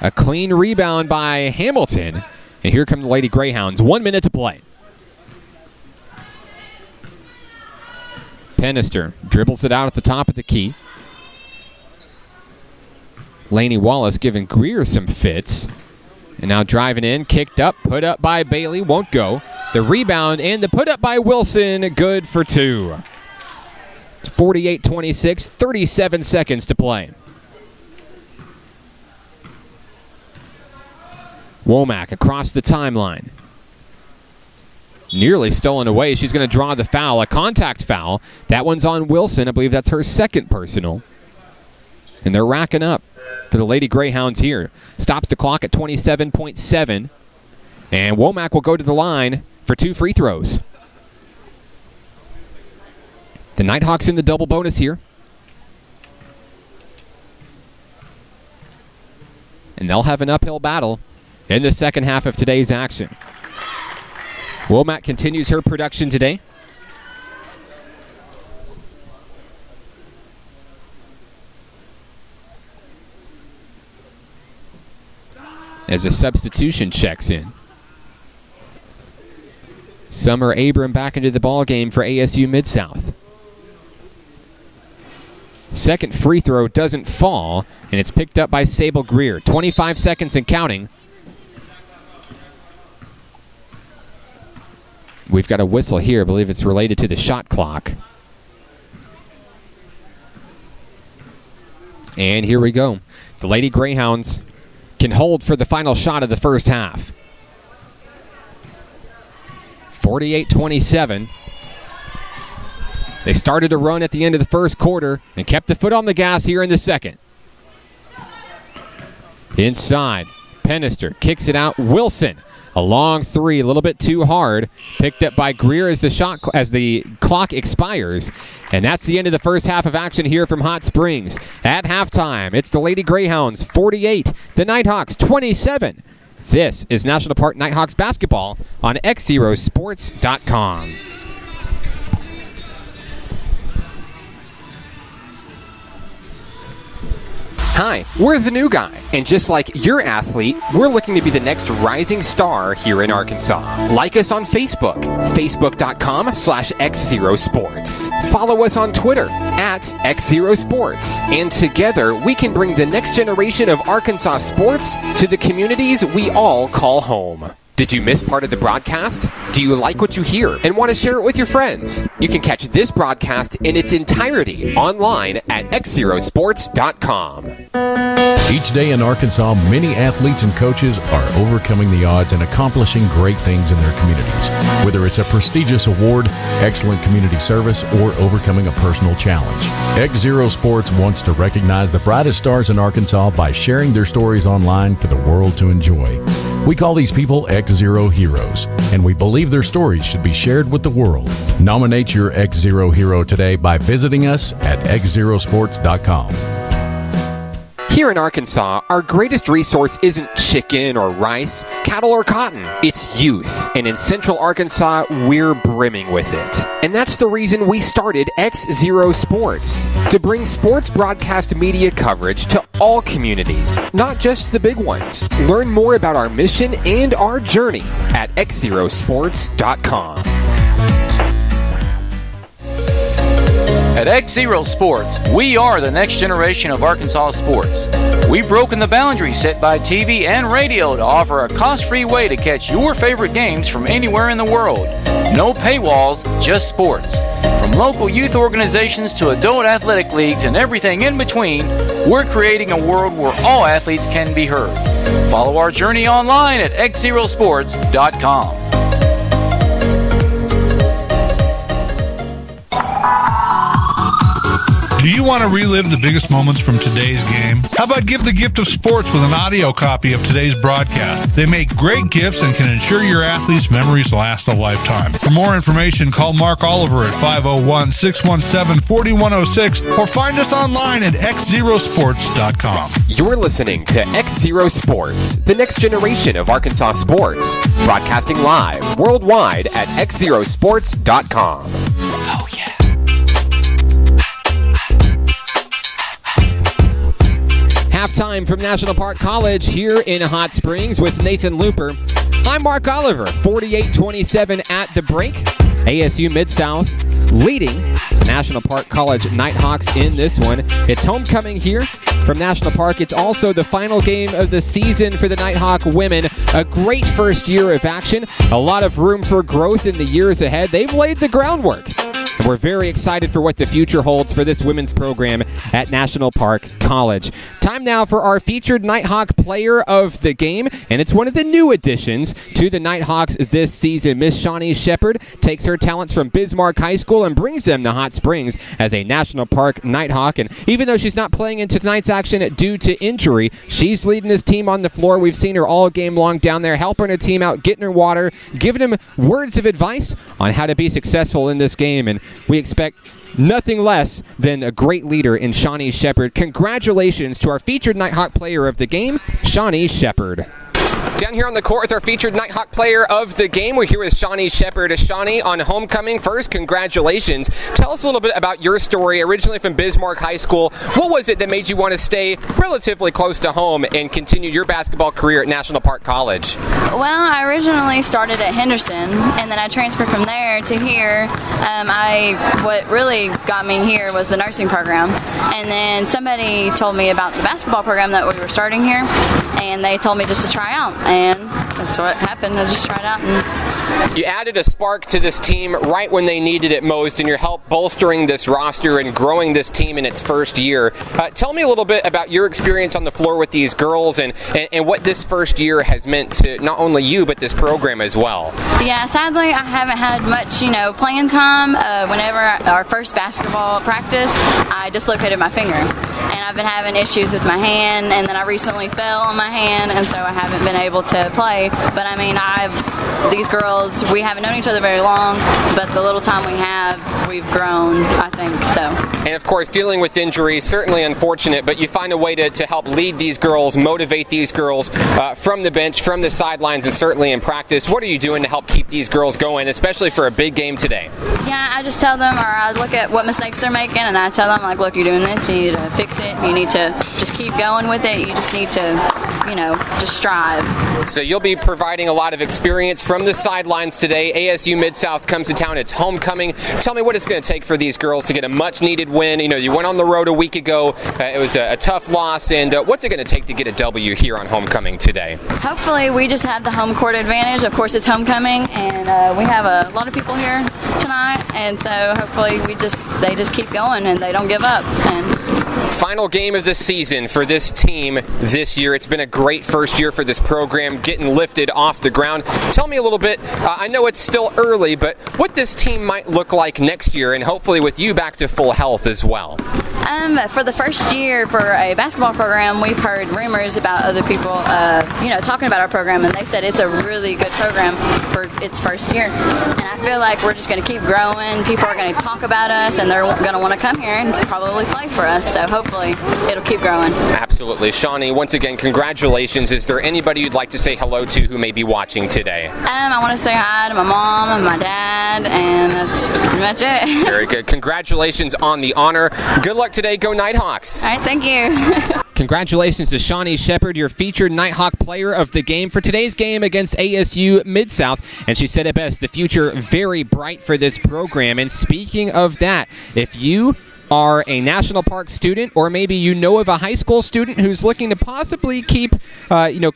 A clean rebound by Hamilton. And here come the Lady Greyhounds. 1 minute to play. Pennister dribbles it out at the top of the key. Lainey Wallace giving Greer some fits. And now driving in, kicked up, put up by Bailey, won't go. The rebound and the put up by Wilson, good for 2. It's 48-26, 37 seconds to play. Womack across the timeline. Nearly stolen away. She's going to draw the foul, a contact foul. That one's on Wilson. I believe that's her second personal. And they're racking up for the Lady Greyhounds here. Stops the clock at 27.7. And Womack will go to the line for 2 free throws. The Nighthawks in the double bonus here. And they'll have an uphill battle in the second half of today's action. Womack continues her production today. As a substitution checks in. Summer Abram back into the ball game for ASU Mid-South. Second free throw doesn't fall, and it's picked up by Sable Greer. 25 seconds and counting. We've got a whistle here. I believe it's related to the shot clock. And here we go. The Lady Greyhounds can hold for the final shot of the first half. 48-27. They started a run at the end of the first quarter and kept the foot on the gas here in the second. Inside, Pennister kicks it out. Wilson, a long three, a little bit too hard. Picked up by Greer as the clock expires. And that's the end of the first half of action here from Hot Springs. At halftime, it's the Lady Greyhounds 48, the Nighthawks 27. This is National Park Nighthawks basketball on XZeroSports.com. Hi, we're the new guy, and just like your athlete, we're looking to be the next rising star here in Arkansas. Like us on Facebook, facebook.com/XZero Sports. Follow us on Twitter @XZero Sports, and together we can bring the next generation of Arkansas sports to the communities we all call home. Did you miss part of the broadcast? Do you like what you hear and want to share it with your friends? You can catch this broadcast in its entirety online at XZeroSports.com. Each day in Arkansas, many athletes and coaches are overcoming the odds and accomplishing great things in their communities. Whether it's a prestigious award, excellent community service, or overcoming a personal challenge. XZero Sports wants to recognize the brightest stars in Arkansas by sharing their stories online for the world to enjoy. We call these people XZero Heroes, and we believe their stories should be shared with the world. Nominate your XZero hero today by visiting us at XZeroSports.com. Here in Arkansas, our greatest resource isn't chicken or rice, cattle or cotton. It's youth. And in Central Arkansas, we're brimming with it. And that's the reason we started XZero Sports, to bring sports broadcast media coverage to all communities, not just the big ones. Learn more about our mission and our journey at XZeroSports.com. At XZero Sports, we are the next generation of Arkansas sports. We've broken the boundaries set by TV and radio to offer a cost-free way to catch your favorite games from anywhere in the world. No paywalls, just sports. From local youth organizations to adult athletic leagues and everything in between, we're creating a world where all athletes can be heard. Follow our journey online at XZeroSports.com. Do you want to relive the biggest moments from today's game? How about give the gift of sports with an audio copy of today's broadcast? They make great gifts and can ensure your athletes' memories last a lifetime. For more information, call Mark Oliver at 501-617-4106 or find us online at XZeroSports.com. You're listening to XZero Sports, the next generation of Arkansas sports, broadcasting live worldwide at XZeroSports.com. Oh, yeah. Halftime from National Park College here in Hot Springs with Nathan Looper. I'm Mark Oliver, 48-27 at the break. ASU Mid-South leading the National Park College Nighthawks in this one. It's homecoming here from National Park. It's also the final game of the season for the Nighthawk women. A great first year of action. A lot of room for growth in the years ahead. They've laid the groundwork. And we're very excited for what the future holds for this women's program at National Park College. Time now for our featured Nighthawk player of the game, and it's one of the new additions to the Nighthawks this season. Miss Shawnee Shepard takes her talents from Bismarck High School and brings them to Hot Springs as a National Park Nighthawk. And even though she's not playing in tonight's action due to injury, she's leading this team on the floor. We've seen her all game long down there, helping her team out, getting her water, giving them words of advice on how to be successful in this game. And we expect nothing less than a great leader in Shawnee Shepard. Congratulations to our featured Nighthawk player of the game, Shawnee Shepard. Down here on the court with our featured Nighthawk player of the game, we're here with Shawnee Shepard. Shawnee, on homecoming, first, congratulations. Tell us a little bit about your story. Originally from Bismarck High School, what was it that made you want to stay relatively close to home and continue your basketball career at National Park College? Well, I originally started at Henderson, and then I transferred from there to here. What really got me here was the nursing program, and then somebody told me about the basketball program that we were starting here, and they told me just to try out. And that's what happened. I just tried out and You added a spark to this team right when they needed it most, and you helped bolstering this roster and growing this team in its first year. Tell me a little bit about your experience on the floor with these girls and what this first year has meant to not only you, but this program as well. Yeah, sadly, I haven't had much, playing time. Whenever our first basketball practice, I dislocated my finger. And I've been having issues with my hand, and then I recently fell on my hand, and so I haven't been able to play. But I mean, these girls, we haven't known each other very long, but the little time we have, we've grown, I think, so. And of course, dealing with injuries, certainly unfortunate, but you find a way to help lead these girls, motivate these girls from the bench, from the sidelines, and certainly in practice. What are you doing to help keep these girls going, especially for a big game today? Yeah, I just tell them, or I look at what mistakes they're making, and I tell them, like, look, you're doing this, you need to fix it, you need to just keep going with it, you just need to, just strive. So you'll be providing a lot of experience from the sidelines today. ASU Mid-South comes to town, it's homecoming. Tell me what it's going to take for these girls to get a much-needed win. You went on the road a week ago, it was a tough loss, and what's it going to take to get a W here on homecoming today? Hopefully we just have the home court advantage. Of course, it's homecoming, and we have a lot of people here tonight, and so hopefully they just keep going and they don't give up. Final game of the season for this team this year. It's been a great first year for this program, getting lifted off the ground. Tell me a little bit, I know it's still early, but what this team might look like next year, and hopefully with you back to full health as well. For the first year for a basketball program, we've heard rumors about other people, talking about our program, and they said it's a really good program for its first year. And I feel like we're just going to keep growing. People are going to talk about us, and they're going to want to come here and probably play for us. So hopefully it'll keep growing. Absolutely. Shawnee, once again, congratulations. Is there anybody you'd like to say hello to who may be watching today? I want to say hi to my mom and my dad, and that's pretty much it. Very good. Congratulations on the honor. Good luck today. Go Nighthawks. All right, thank you. Congratulations to Shawnee Shepard, your featured Nighthawk player of the game for today's game against ASU Mid-South. And she said it best, the future very bright for this program. And speaking of that, if you are a National Park student, or maybe you know of a high school student who's looking to possibly keep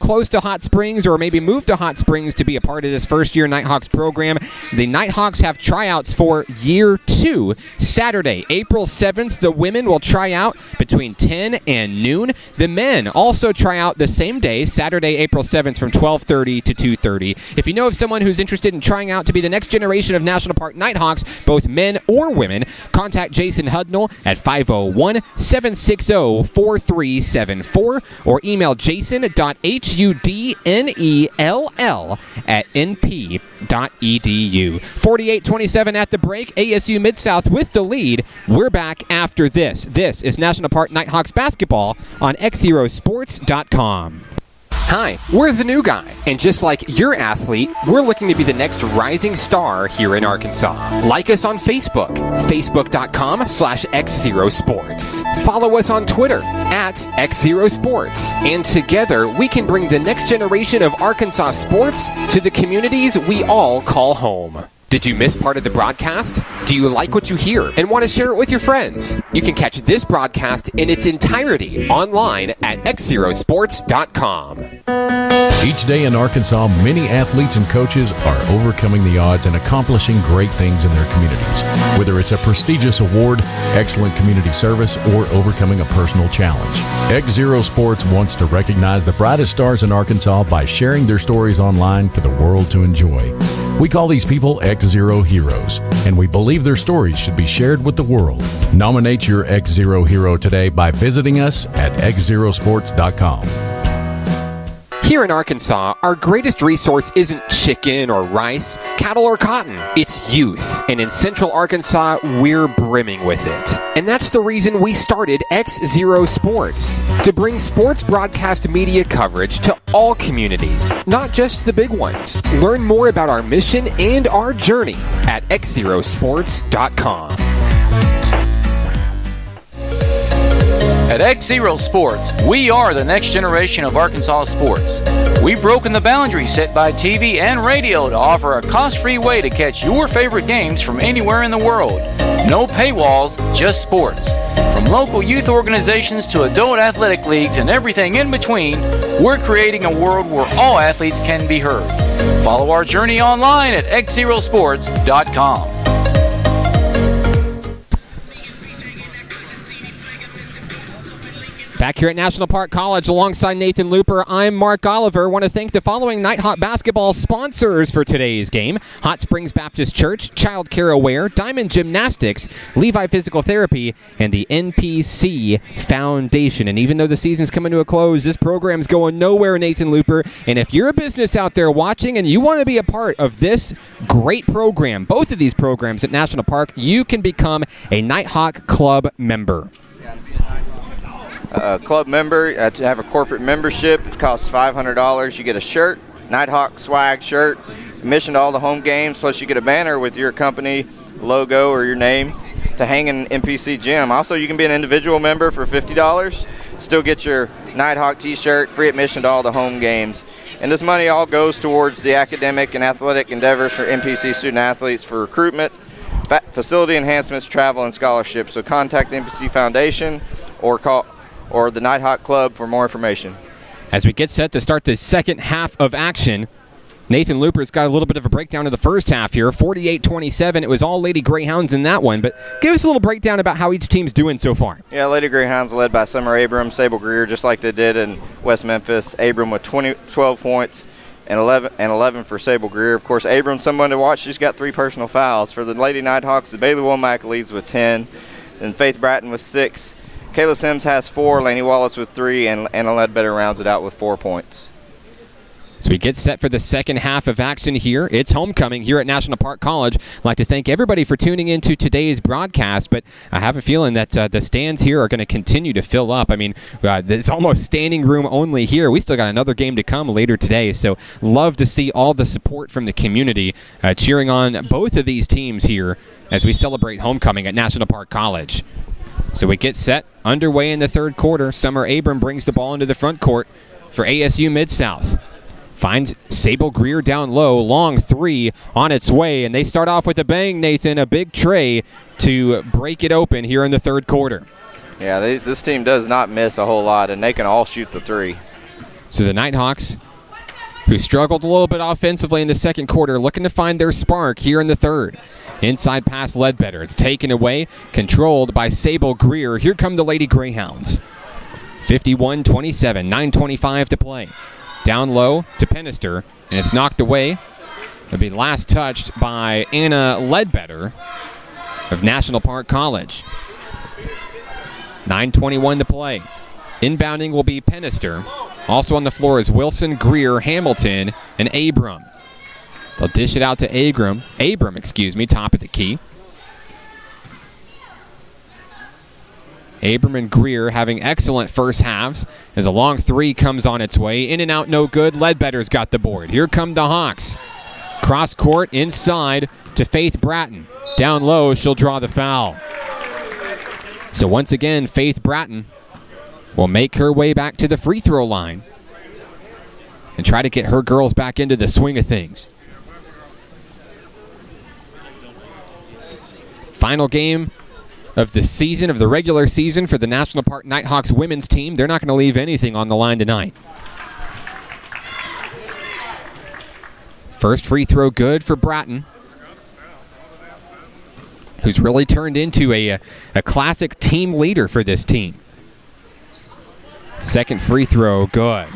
close to Hot Springs, or maybe move to Hot Springs to be a part of this first-year Nighthawks program, the Nighthawks have tryouts for year 2. Saturday, April 7th, the women will try out between 10 and noon. The men also try out the same day, Saturday, April 7th, from 12:30 to 2:30. If you know of someone who's interested in trying out to be the next generation of National Park Nighthawks, both men or women, contact Jason Hudnall at 501-760-4374 or email jason.hudnell@np.edu. 48-27 at the break. ASU Mid-South with the lead. We're back after this. This is National Park Nighthawks basketball on XZeroSports.com. Hi, we're the new guy, and just like your athlete, we're looking to be the next rising star here in Arkansas. Like us on Facebook, facebook.com/XZero Sports. Follow us on Twitter @XZero Sports, and together we can bring the next generation of Arkansas sports to the communities we all call home. Did you miss part of the broadcast? Do you like what you hear and want to share it with your friends? You can catch this broadcast in its entirety online at XZeroSports.com. Each day in Arkansas, many athletes and coaches are overcoming the odds and accomplishing great things in their communities. Whether it's a prestigious award, excellent community service, or overcoming a personal challenge, XZero Sports wants to recognize the brightest stars in Arkansas by sharing their stories online for the world to enjoy. We call these people XZero Heroes, and we believe their stories should be shared with the world. Nominate your XZero hero today by visiting us at XZeroSports.com. Here in Arkansas, our greatest resource isn't chicken or rice, cattle or cotton. It's youth. And in Central Arkansas, we're brimming with it. And that's the reason we started XZero Sports, to bring sports broadcast media coverage to all communities, not just the big ones. Learn more about our mission and our journey at XZeroSports.com. At XZero Sports, we are the next generation of Arkansas sports. We've broken the boundaries set by TV and radio to offer a cost-free way to catch your favorite games from anywhere in the world. No paywalls, just sports. From local youth organizations to adult athletic leagues and everything in between, we're creating a world where all athletes can be heard. Follow our journey online at XZeroSports.com. Back here at National Park College alongside Nathan Looper, I'm Mark Oliver. Want to thank the following Nighthawk basketball sponsors for today's game: Hot Springs Baptist Church, Child Care Aware, Diamond Gymnastics, Levi Physical Therapy, and the NPC Foundation. And even though the season's coming to a close, this program's going nowhere, Nathan Looper. And if you're a business out there watching and you want to be a part of this great program, both of these programs at National Park, you can become a Nighthawk Club member. Club member, to have a corporate membership, it costs $500. You get a shirt, Nighthawk swag shirt, admission to all the home games, plus you get a banner with your company logo or your name to hang in NPC gym. Also, you can be an individual member for $50, still get your Nighthawk t-shirt, free admission to all the home games. And this money all goes towards the academic and athletic endeavors for NPC student athletes for recruitment, facility enhancements, travel, and scholarships. So contact the NPC Foundation or the Nighthawk Club for more information. As we get set to start the second half of action, Nathan Looper's got a little bit of a breakdown of the first half here. 48-27. It was all Lady Greyhounds in that one, but give us a little breakdown about how each team's doing so far. Yeah, Lady Greyhounds led by Summer Abram, Sable Greer, just like they did in West Memphis. Abram with 12 points and 11 for Sable Greer. Of course, Abram, someone to watch. She's got 3 personal fouls. For the Lady Nighthawks, the Bailey Womack leads with 10, then Faith Bratton with 6. Kayla Sims has 4, Laney Wallace with 3, and Anna Ledbetter rounds it out with 4 points. So we get set for the second half of action here. It's homecoming here at National Park College. I'd like to thank everybody for tuning into today's broadcast, but I have a feeling that the stands here are going to continue to fill up. I mean, it's almost standing room only here. We still got another game to come later today, so love to see all the support from the community cheering on both of these teams here as we celebrate homecoming at National Park College. So we get set, underway in the third quarter. Summer Abram brings the ball into the front court for ASU Mid-South. Finds Sable Greer down low, long 3 on its way, and they start off with a bang, Nathan, a big tray to break it open here in the third quarter. Yeah, this team does not miss a whole lot, and they can all shoot the 3. So the Nighthawks, who struggled a little bit offensively in the second quarter, looking to find their spark here in the third. Inside pass Ledbetter. It's taken away, controlled by Sable Greer. Here come the Lady Greyhounds. 51-27, 9:25 to play. Down low to Pennister, and it's knocked away. It'll be last touched by Anna Ledbetter of National Park College. 9:21 to play. Inbounding will be Pennister. Also on the floor is Wilson, Greer, Hamilton, and Abram. They'll dish it out to Abram, top of the key. Abram and Greer having excellent first halves as a long 3 comes on its way. In and out, no good. Ledbetter's got the board. Here come the Hawks. Cross court inside to Faith Bratton. Down low, she'll draw the foul. So once again, Faith Bratton will make her way back to the free throw line and try to get her girls back into the swing of things. Final game of the season, of the regular season for the National Park Nighthawks women's team. They're not going to leave anything on the line tonight. First free throw good for Bratton, who's really turned into a classic team leader for this team. Second free throw good.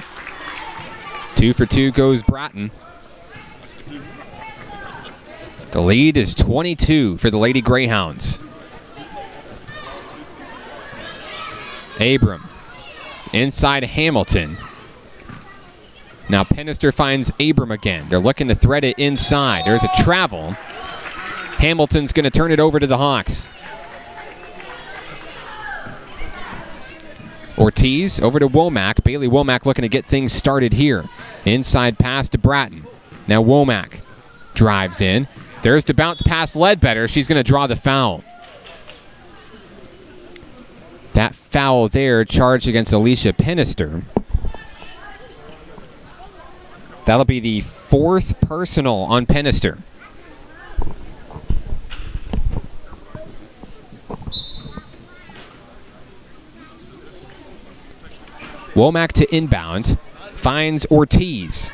2 for 2 goes Bratton. The lead is 22 for the Lady Greyhounds. Abram inside Hamilton. Now Pennister finds Abram again. They're looking to thread it inside. There's a travel. Hamilton's going to turn it over to the Hawks. Ortiz over to Womack. Bailey Womack looking to get things started here. Inside pass to Bratton. Now Womack drives in. There's the bounce pass Ledbetter. She's going to draw the foul. That foul there, charged against Alicia Penister. That'll be the 4th personal on Penister. Womack to inbound, finds Ortiz.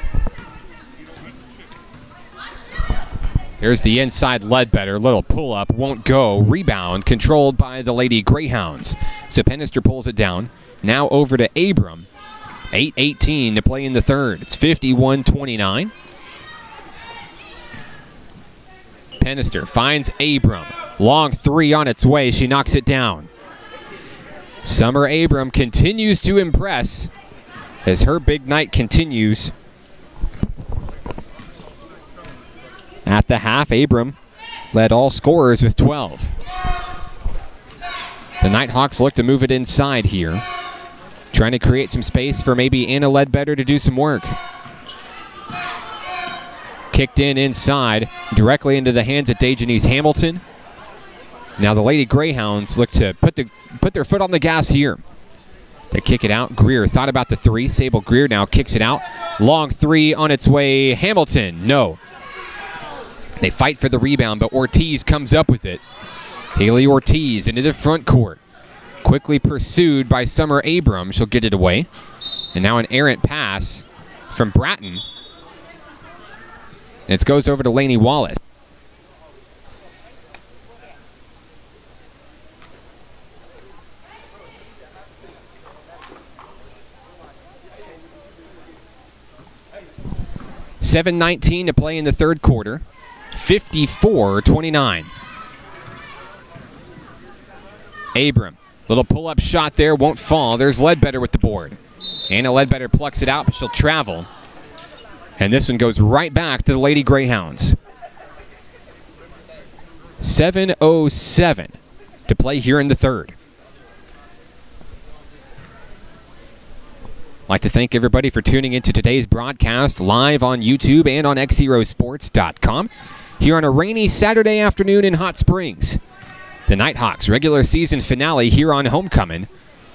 Here's the inside Ledbetter, little pull-up, won't go. Rebound controlled by the Lady Greyhounds. So Penister pulls it down. Now over to Abram. 8:18 to play in the third. It's 51-29. Penister finds Abram. Long three on its way. She knocks it down. Summer Abram continues to impress as her big night continues. At the half, Abram led all scorers with 12. The Nighthawks look to move it inside here, trying to create some space for maybe Anna Ledbetter to do some work. Kicked in inside, directly into the hands of Dejanice Hamilton. Now the Lady Greyhounds look to put their foot on the gas here. They kick it out. Greer thought about the three. Sable Greer now kicks it out. Long three on its way. Hamilton, no. They fight for the rebound, but Ortiz comes up with it. Haley Ortiz into the front court. Quickly pursued by Summer Abram. She'll get it away. And now an errant pass from Bratton. And it goes over to Lainey Wallace. $7:19 to play in the third quarter. 54-29. Abram, little pull-up shot there, won't fall. There's Ledbetter with the board. Anna Ledbetter plucks it out, but she'll travel. And this one goes right back to the Lady Greyhounds. 7:07 to play here in the third. I'd like to thank everybody for tuning into today's broadcast live on YouTube and on XZeroSports.com here on a rainy Saturday afternoon in Hot Springs. The Nighthawks regular season finale here on homecoming,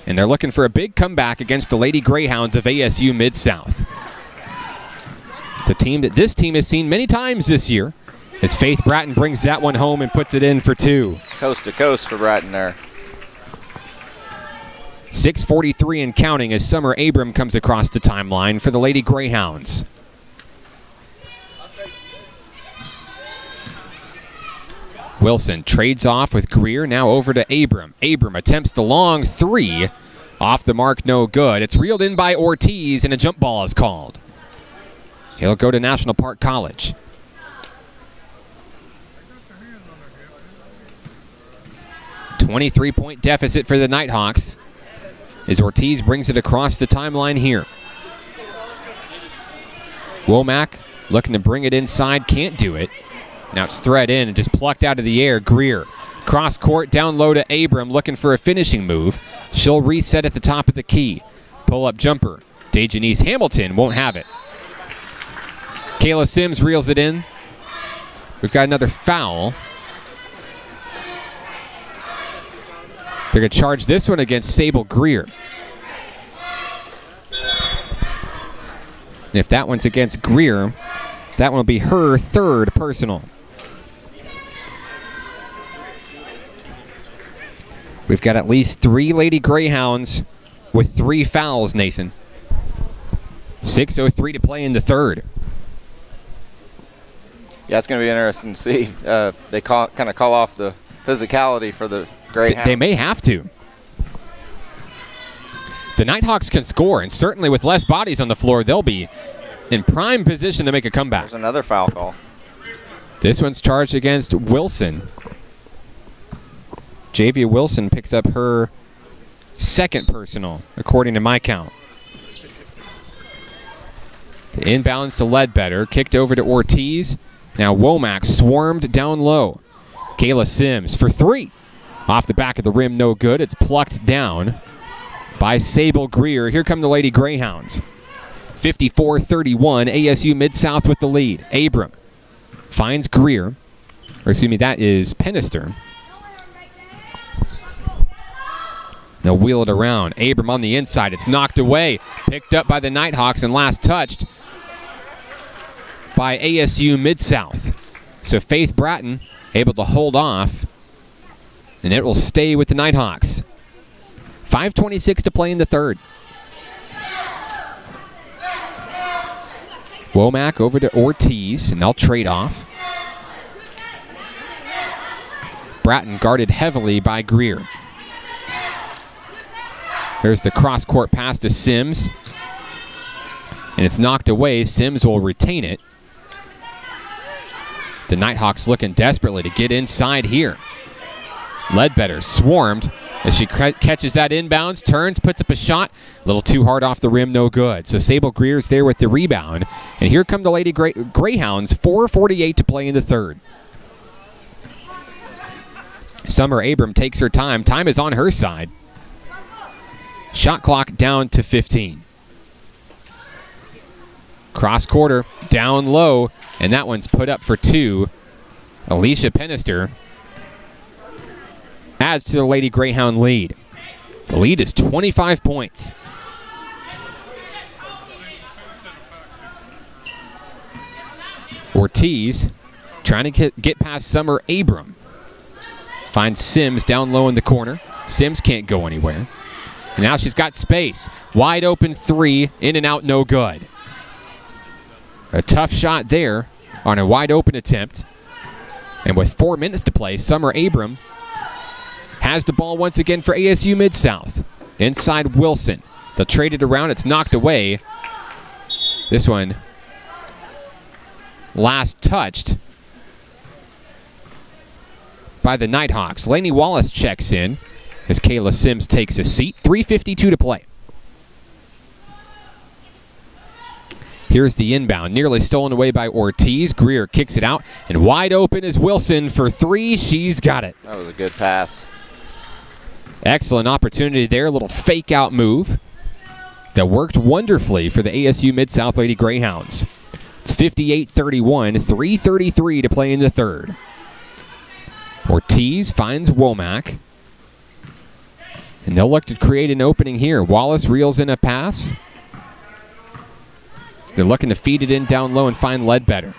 and they're looking for a big comeback against the Lady Greyhounds of ASU Mid-South. It's a team that this team has seen many times this year as Faith Bratton brings that one home and puts it in for two. Coast to coast for Bratton there. 6:43 and counting as Summer Abram comes across the timeline for the Lady Greyhounds. Wilson trades off with Greer, now over to Abram. Abram attempts the long three. Off the mark, no good. It's reeled in by Ortiz, and a jump ball is called. He'll go to National Park College. $23-point deficit for the Nighthawks as Ortiz brings it across the timeline here. Womack looking to bring it inside, can't do it. Now it's thread in and just plucked out of the air. Greer, cross court, down low to Abram, looking for a finishing move. She'll reset at the top of the key. Pull-up jumper. Dejanice Hamilton won't have it. Kayla Sims reels it in. We've got another foul. They're going to charge this one against Sable Greer. And if that one's against Greer, that one will be her third personal. We've got at least 3 Lady Greyhounds with 3 fouls, Nathan. 6:03 to play in the third. Yeah, it's going to be interesting to see. They kind of call off the physicality for the Greyhounds. They may have to. The Nighthawks can score, and certainly with less bodies on the floor, they'll be in prime position to make a comeback. There's another foul call. This one's charged against Wilson. Javia Wilson picks up her second personal, according to my count. The inbounds to Ledbetter, kicked over to Ortiz. Now Womack swarmed down low. Kayla Sims for 3. Off the back of the rim, no good. It's plucked down by Sable Greer. Here come the Lady Greyhounds. 54-31, ASU Mid-South with the lead. Abram finds Greer. Or excuse me, that is Penister. They'll wheel it around. Abram on the inside. It's knocked away. Picked up by the Nighthawks and last touched by ASU Mid-South. So Faith Bratton able to hold off, and it will stay with the Nighthawks. 5:26 to play in the third. Womack over to Ortiz, and they'll trade off. Bratton guarded heavily by Greer. There's the cross-court pass to Sims, and it's knocked away. Sims will retain it. The Nighthawks looking desperately to get inside here. Ledbetter swarmed as she catches that inbounds, turns, puts up a shot. A little too hard off the rim, no good. So Sable Greer's there with the rebound. And here come the Lady Greyhounds, 4:48 to play in the third. Summer Abram takes her time. Time is on her side. Shot clock down to 15. Cross quarter, down low, and that one's put up for two. Alicia Pennister adds to the Lady Greyhound lead. The lead is 25 points. Ortiz trying to get past Summer Abram. Finds Sims down low in the corner. Sims can't go anywhere. And now she's got space. Wide open three, in and out, no good. A tough shot there on a wide open attempt. And with 4 minutes to play, Summer Abram has the ball once again for ASU Mid-South. Inside Wilson. They'll trade it around. It's knocked away. This one last touched by the Nighthawks. Lainey Wallace checks in as Kayla Sims takes a seat. 3:52 to play. Here's the inbound. Nearly stolen away by Ortiz. Greer kicks it out. And wide open is Wilson for three. She's got it. That was a good pass. Excellent opportunity there. A little fake out move that worked wonderfully for the ASU Mid-South Lady Greyhounds. It's 58-31. 3:33 to play in the third. Ortiz finds Womack. And they'll look to create an opening here. Wallace reels in a pass. They're looking to feed it in down low and find Ledbetter.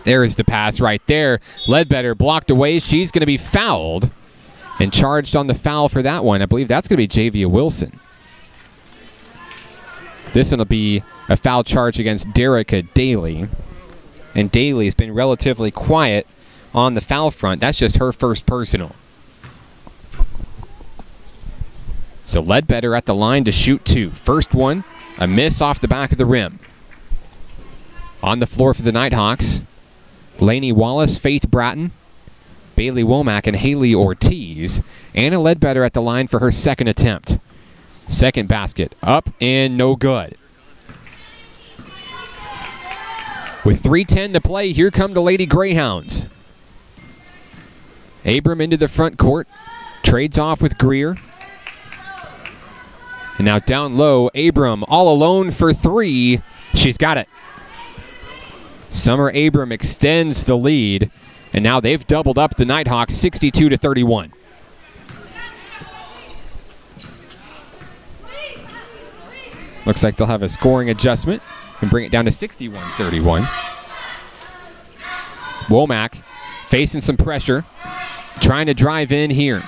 There is the pass right there. Ledbetter blocked away. She's going to be fouled and charged on the foul for that one. I believe that's going to be Javia Wilson. This one will be a foul charge against Derica Daly. And Daly's been relatively quiet on the foul front. That's just her first personal. So Ledbetter at the line to shoot two. First one, a miss off the back of the rim. On the floor for the Nighthawks, Lainey Wallace, Faith Bratton, Bailey Womack, and Haley Ortiz. Anna Ledbetter at the line for her second attempt. Second basket, up and no good. With 3:10 to play, here come the Lady Greyhounds. Abram into the front court, trades off with Greer. And now down low, Abram all alone for three. She's got it. Summer Abram extends the lead, and now they've doubled up the Nighthawks 62-31. Looks like they'll have a scoring adjustment and bring it down to 61-31. Womack facing some pressure, trying to drive in here.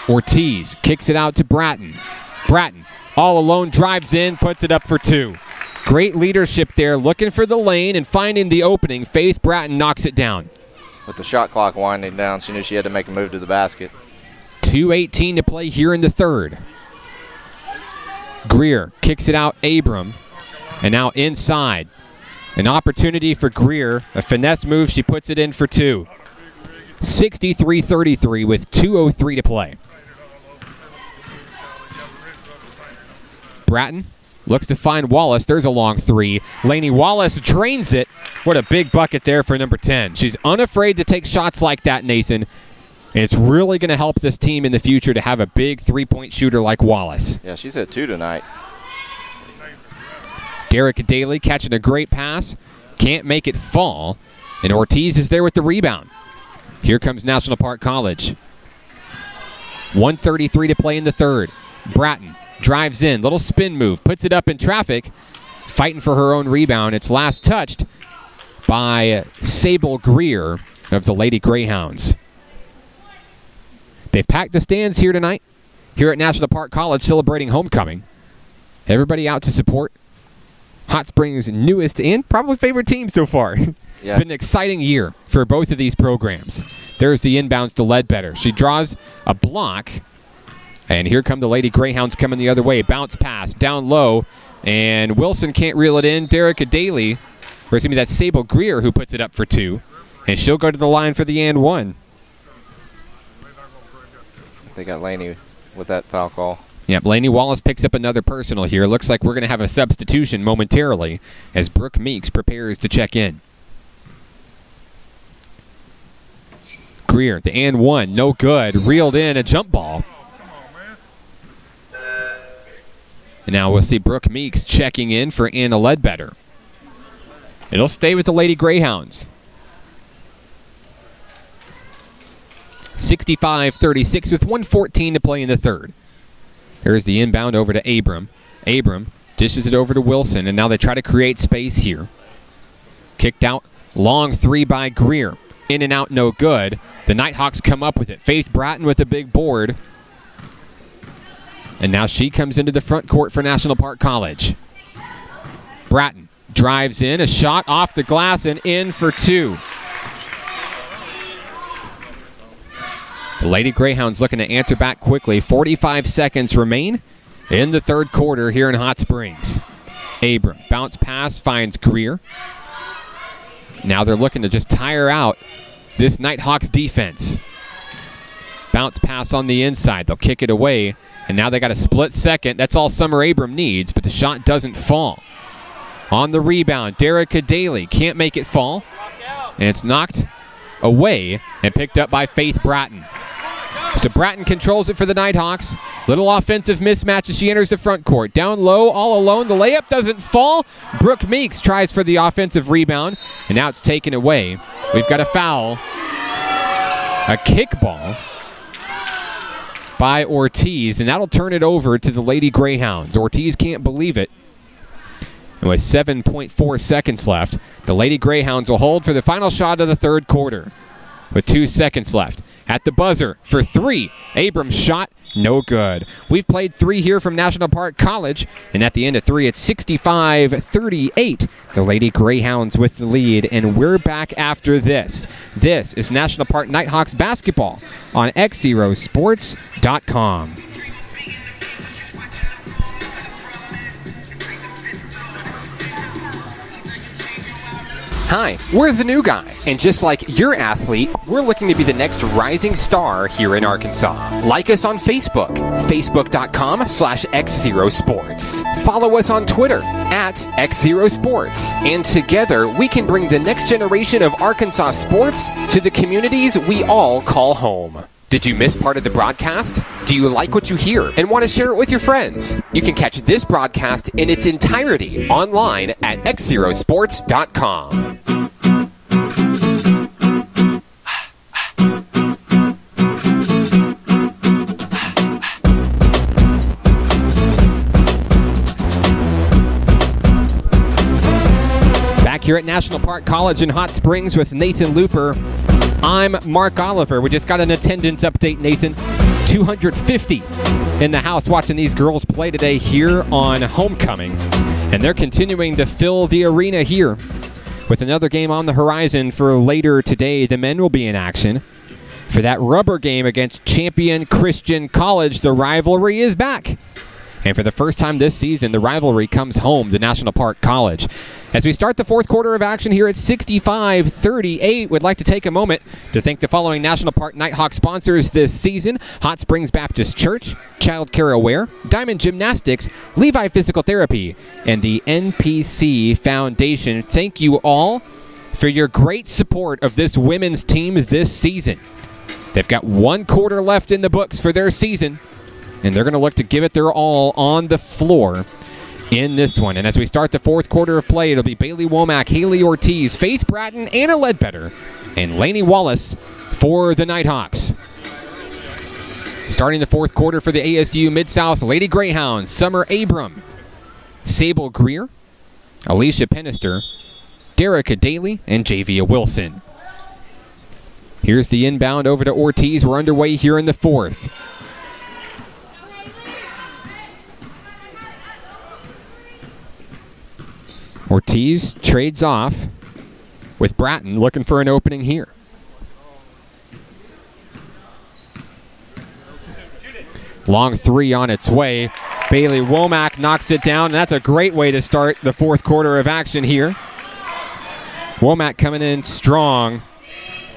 Ortiz kicks it out to Bratton. Bratton all alone drives in, puts it up for two. Great leadership there, looking for the lane and finding the opening. Faith Bratton knocks it down. With the shot clock winding down, she knew she had to make a move to the basket. 2:18 to play here in the third. Greer kicks it out, Abram. And now inside. An opportunity for Greer. A finesse move, she puts it in for two. 63-33 with 2:03 to play. Bratton looks to find Wallace. There's a long three. Lainey Wallace drains it. What a big bucket there for number 10. She's unafraid to take shots like that, Nathan. And it's really going to help this team in the future to have a big three-point shooter like Wallace. Yeah, she's at two tonight. Derica Daly catching a great pass. Can't make it fall. And Ortiz is there with the rebound. Here comes National Park College. 1:33 to play in the third. Bratton drives in, little spin move, puts it up in traffic, fighting for her own rebound. It's last touched by Sable Greer of the Lady Greyhounds. They've packed the stands here tonight, here at National Park College, celebrating homecoming. Everybody out to support Hot Springs' newest and probably favorite team so far. It's been an exciting year for both of these programs. There's the inbounds to Ledbetter. She draws a block, and here come the Lady Greyhounds coming the other way. Bounce pass down low, and Wilson can't reel it in. Derica Daly, or excuse me, that's Sable Greer who puts it up for two, and she'll go to the line for the and one. They got Laney with that foul call. Yep, Laney Wallace picks up another personal here. Looks like we're going to have a substitution momentarily as Brooke Meeks prepares to check in. Greer, the and one, no good. Reeled in a jump ball. And now we'll see Brooke Meeks checking in for Anna Ledbetter. It'll stay with the Lady Greyhounds. 65-36 with 1:14 to play in the third. There's the inbound over to Abram. Abram dishes it over to Wilson, and now they try to create space here. Kicked out, long three by Greer. In and out, no good. The Nighthawks come up with it. Faith Bratton with a big board. And now she comes into the front court for National Park College. Bratton drives in, a shot off the glass and in for two. The Lady Greyhounds looking to answer back quickly. 45 seconds remain in the third quarter here in Hot Springs. Abram, bounce pass, finds Greer. Now they're looking to just tire out this Nighthawks defense. Bounce pass on the inside. They'll kick it away, and now they got a split second. That's all Summer Abram needs, but the shot doesn't fall. On the rebound, Derica Daly can't make it fall, and it's knocked away and picked up by Faith Bratton. So Bratton controls it for the Nighthawks. Little offensive mismatch as she enters the front court. Down low, all alone. The layup doesn't fall. Brooke Meeks tries for the offensive rebound, and now it's taken away. We've got a foul. A kickball by Ortiz, and that'll turn it over to the Lady Greyhounds. Ortiz can't believe it. And with 7.4 seconds left, the Lady Greyhounds will hold for the final shot of the third quarter. With 2 seconds left. At the buzzer for three. Abrams' shot, no good. We've played three here from National Park College, and at the end of three, it's 65-38. The Lady Greyhounds with the lead, and we're back after this. This is National Park Nighthawks basketball on XZeroSports.com. Hi, we're the new guy, and just like your athlete, we're looking to be the next rising star here in Arkansas. Like us on Facebook, facebook.com/XZero Sports. Follow us on Twitter @XZero Sports. And together, we can bring the next generation of Arkansas sports to the communities we all call home. Did you miss part of the broadcast? Do you like what you hear and want to share it with your friends? You can catch this broadcast in its entirety online at XZeroSports.com. Back here at National Park College in Hot Springs with Nathan Looper. I'm Mark Oliver. We just got an attendance update, Nathan. 250 in the house watching these girls play today here on homecoming. And they're continuing to fill the arena here. With another game on the horizon for later today, the men will be in action. For that rubber game against champion Christian College, the rivalry is back. And for the first time this season, the rivalry comes home to National Park College. As we start the fourth quarter of action here at 65-38, we'd like to take a moment to thank the following National Park Nighthawk sponsors this season: Hot Springs Baptist Church, Child Care Aware, Diamond Gymnastics, Levi Physical Therapy, and the NPC Foundation. Thank you all for your great support of this women's team this season. They've got one quarter left in the books for their season, and they're going to look to give it their all on the floor in this one. And as we start the fourth quarter of play, it'll be Bailey Womack, Haley Ortiz, Faith Bratton, Anna Ledbetter, and Laney Wallace for the Nighthawks. Starting the fourth quarter for the ASU Mid-South Lady Greyhounds, Summer Abram, Sable Greer, Alicia Penister, Derica Daly, and Javia Wilson. Here's the inbound over to Ortiz. We're underway here in the fourth. Ortiz trades off with Bratton, looking for an opening here. Long three on its way. Bailey Womack knocks it down, and that's a great way to start the fourth quarter of action here. Womack coming in strong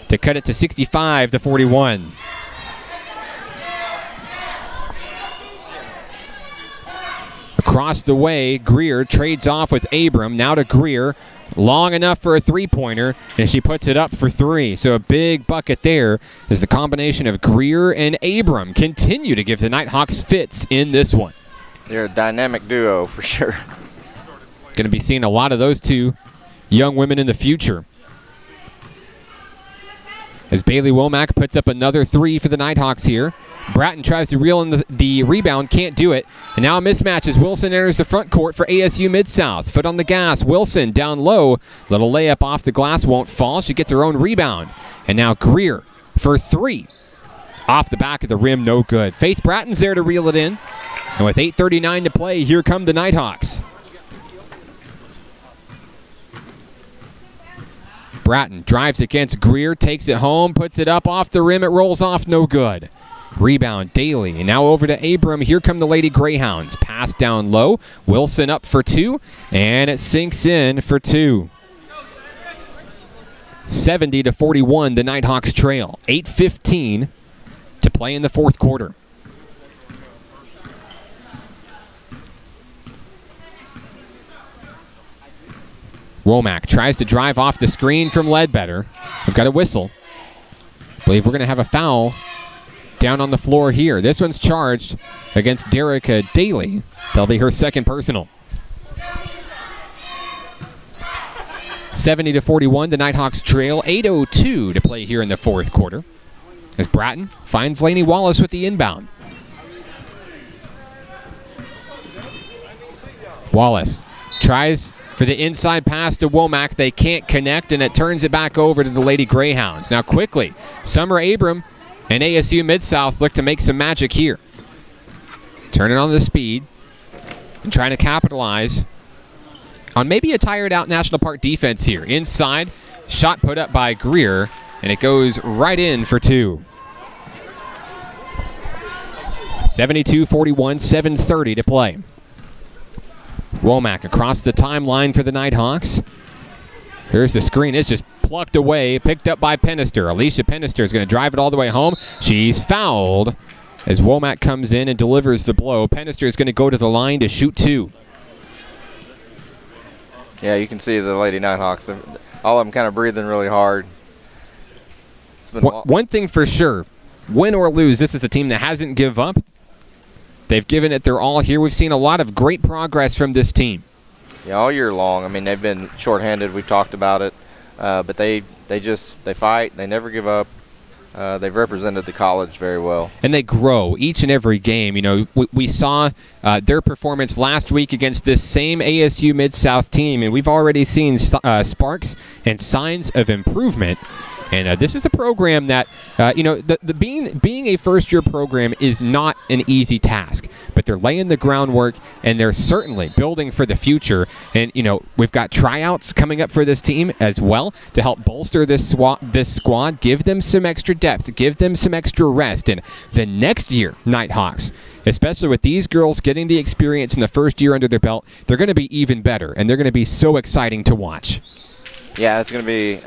to cut it to 65-41. Across the way, Greer trades off with Abram. Now to Greer. Long enough for a three-pointer, and she puts it up for three. So a big bucket there as the combination of Greer and Abram continue to give the Nighthawks fits in this one. They're a dynamic duo for sure. Going to be seeing a lot of those two young women in the future. As Bailey Womack puts up another three for the Nighthawks here. Bratton tries to reel in the rebound, can't do it. And now a mismatch as Wilson enters the front court for ASU Mid-South. Foot on the gas, Wilson down low. Little layup off the glass, won't fall. She gets her own rebound. And now Greer for three. Off the back of the rim, no good. Faith Bratton's there to reel it in. And with 8:39 to play, here come the Nighthawks. Bratton drives against Greer, takes it home, puts it up off the rim. It rolls off, no good. Rebound, Daly. And now over to Abram. Here come the Lady Greyhounds. Pass down low. Wilson up for two. And it sinks in for two. 70-41, the Nighthawks trail. 8:15 to play in the fourth quarter. Womack tries to drive off the screen from Ledbetter. We've got a whistle. I believe we're going to have a foul down on the floor here. This one's charged against Derica Daly. That'll be her second personal. 70-41, the Nighthawks trail. 8:02 to play here in the fourth quarter. As Bratton finds Lainey Wallace with the inbound. Wallace tries for the inside pass to Womack. They can't connect, and it turns it back over to the Lady Greyhounds. Now quickly, Summer Abram and ASU Mid-South look to make some magic here. Turning on the speed and trying to capitalize on maybe a tired-out National Park defense here. Inside, shot put up by Greer, and it goes right in for two. 72-41, 7:30 to play. Womack across the timeline for the Nighthawks. Here's the screen. It's just plucked away, picked up by Penister. Alicia Penister is going to drive it all the way home. She's fouled as Womack comes in and delivers the blow. Penister is going to go to the line to shoot two. Yeah, you can see the Lady Nighthawks. All of them kind of breathing really hard. One thing for sure, win or lose, this is a team that hasn't given up. They've given it their all here. We've seen a lot of great progress from this team. Yeah, all year long. I mean, they've been shorthanded. We've talked about it. But they fight. They never give up. They've represented the college very well. And they grow each and every game. You know, we saw their performance last week against this same ASU Mid-South team, and we've already seen sparks and signs of improvement. And this is a program that, you know, being a first-year program is not an easy task. But they're laying the groundwork, and they're certainly building for the future. And, you know, we've got tryouts coming up for this team as well to help bolster this squad, give them some extra depth, give them some extra rest. And the next year, Nighthawks, especially with these girls getting the experience in the first year under their belt, they're going to be even better, and they're going to be so exciting to watch. Yeah, it's going to be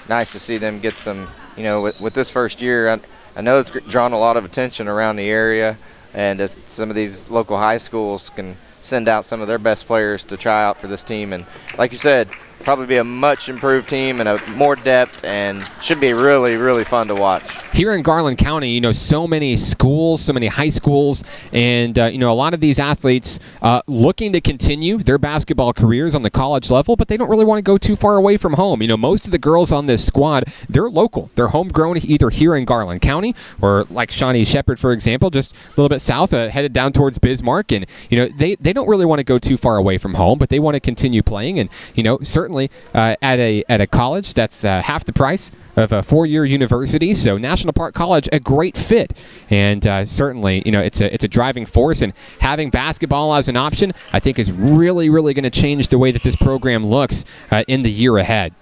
nice to see them get some, you know, with this first year. I know it's drawn a lot of attention around the area, and some of these local high schools can send out some of their best players to try out for this team. And like you said, probably be a much improved team and a more depth, and should be really, really fun to watch. Here in Garland County, you know, so many schools, so many high schools, and, you know, a lot of these athletes looking to continue their basketball careers on the college level, but they don't really want to go too far away from home. You know, most of the girls on this squad, they're local. They're homegrown either here in Garland County or, like Shawnee Shepherd, for example, just a little bit south, headed down towards Bismarck. And, you know, they don't really want to go too far away from home, but they want to continue playing. And, you know, certainly at a college that's half the price of a four-year university, so National Park College, a great fit, and certainly, you know, it's a driving force, and having basketball as an option, I think, is really, really going to change the way that this program looks in the year ahead.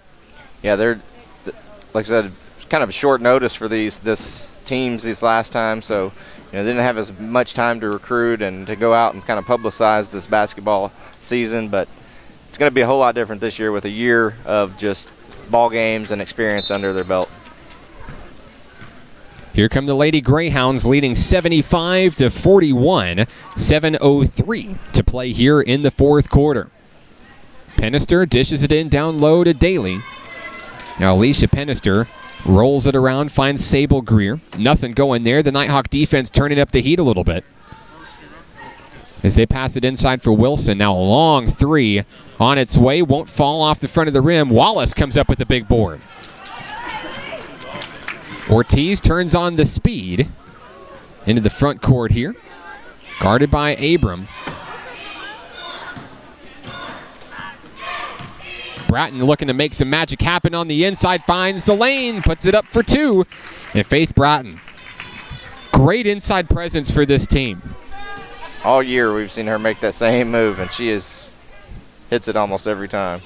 Yeah, they're, like I said, kind of short notice for this teams these last time, so you know, they didn't have as much time to recruit and to go out and kind of publicize this basketball season, but it's going to be a whole lot different this year with a year of just ball games and experience under their belt. Here come the Lady Greyhounds leading 75-41, 7:03 to play here in the fourth quarter. Pennister dishes it in down low to Daly. Now Alicia Pennister rolls it around, finds Sable Greer. Nothing going there. The Nighthawk defense turning up the heat a little bit as they pass it inside for Wilson. Now a long three on its way. Won't fall off the front of the rim. Wallace comes up with the big board. Ortiz turns on the speed into the front court here. Guarded by Abram. Bratton looking to make some magic happen on the inside. Finds the lane. Puts it up for two. And Faith Bratton. Great inside presence for this team. All year we've seen her make that same move, and she hits it almost every time.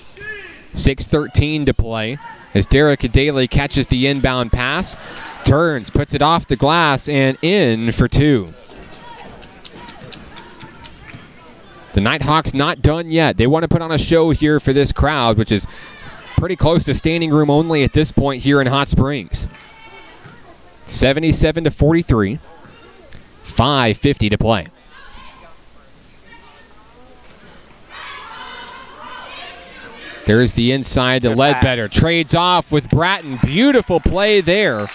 6:13 to play as Derica Daly catches the inbound pass. Turns, puts it off the glass, and in for two. The Nighthawks not done yet. They want to put on a show here for this crowd, which is pretty close to standing room only at this point here in Hot Springs. 77-43. 5:50 to play. There's the inside to Ledbetter. Trades off with Bratton. Beautiful play there.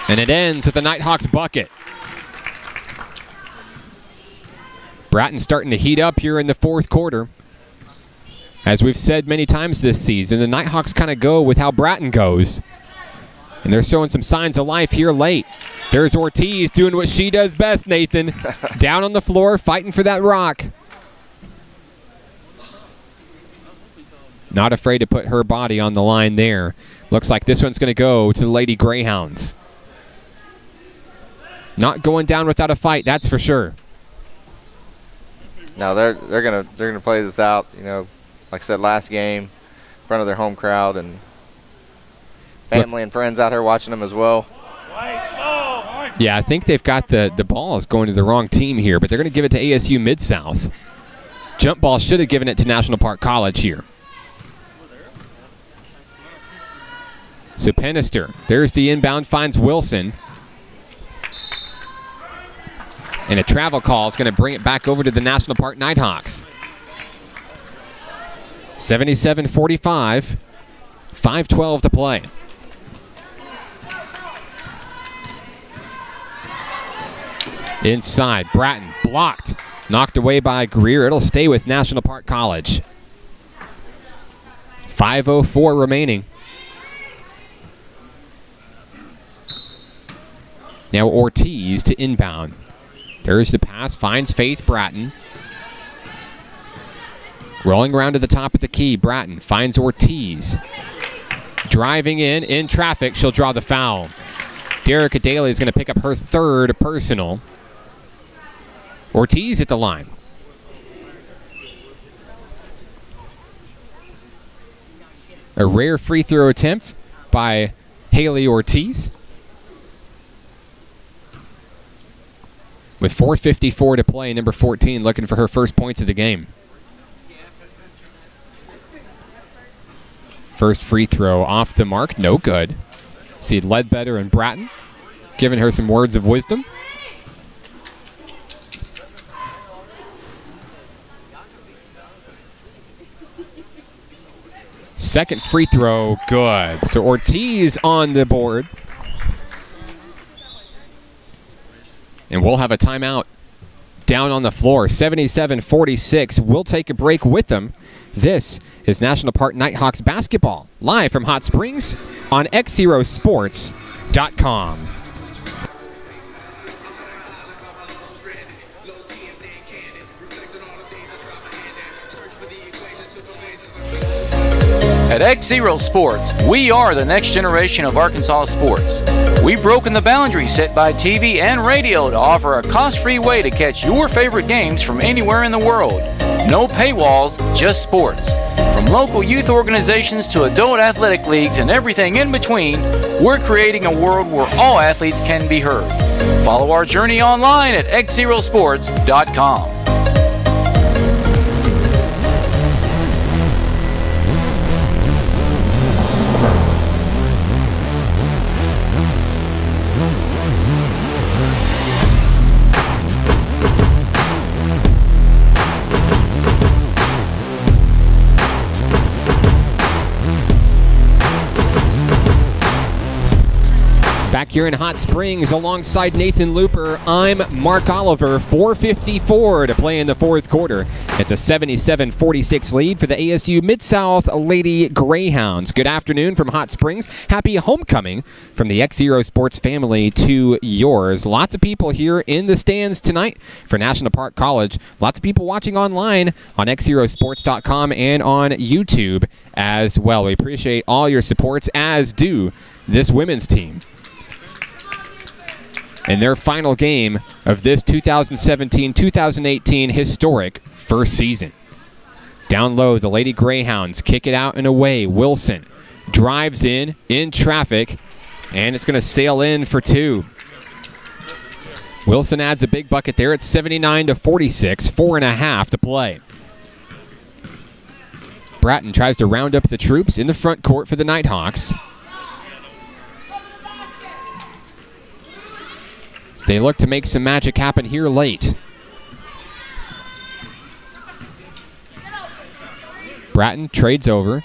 And it ends with the Nighthawks bucket. Bratton starting to heat up here in the fourth quarter. As we've said many times this season, the Nighthawks kind of go with how Bratton goes. And they're showing some signs of life here late. There's Ortiz doing what she does best, Nathan. Down on the floor, fighting for that rock. Not afraid to put her body on the line there. Looks like this one's going to go to the Lady Greyhounds. Not going down without a fight, that's for sure. No, they're gonna play this out. You know, like I said, last game, in front of their home crowd and family and friends out here watching them as well. Yeah, I think they've got the ball is going to the wrong team here, but they're going to give it to ASU Mid-South. Jump ball should have given it to National Park College here. So Pennister, there's the inbound, finds Wilson. And a travel call is going to bring it back over to the National Park Nighthawks. 77-45, 5:12 to play. Inside, Bratton blocked. Knocked away by Greer. It'll stay with National Park College. 5:04 remaining. Now Ortiz to inbound. There's the pass, finds Faith Bratton. Rolling around to the top of the key, Bratton finds Ortiz. Driving in traffic, she'll draw the foul. Derica Daly is going to pick up her third personal. Ortiz at the line. A rare free throw attempt by Haley Ortiz. With 4:54 to play, number 14 looking for her first points of the game. First free throw off the mark, no good. See Ledbetter and Bratton giving her some words of wisdom. Second free throw, good. So Ortiz on the board. And we'll have a timeout down on the floor. 77-46. We'll take a break with them. This is National Park Nighthawks basketball, live from Hot Springs on XZeroSports.com. At XZero Sports, we are the next generation of Arkansas sports. We've broken the boundaries set by TV and radio to offer a cost-free way to catch your favorite games from anywhere in the world. No paywalls, just sports. From local youth organizations to adult athletic leagues and everything in between, we're creating a world where all athletes can be heard. Follow our journey online at XZeroSports.com. Back here in Hot Springs alongside Nathan Looper, I'm Mark Oliver. 4:54 to play in the fourth quarter. It's a 77-46 lead for the ASU Mid-South Lady Greyhounds. Good afternoon from Hot Springs. Happy homecoming from the XZero Sports family to yours. Lots of people here in the stands tonight for National Park College. Lots of people watching online on XZeroSports.com and on YouTube as well. We appreciate all your supports, as do this women's team. In their final game of this 2017-2018 historic first season. Down low, the Lady Greyhounds kick it out and away. Wilson drives in traffic, and it's going to sail in for two. Wilson adds a big bucket there. It's 79-46, 4.5 to play. Bratton tries to round up the troops in the front court for the Nighthawks. They look to make some magic happen here late. Bratton trades over.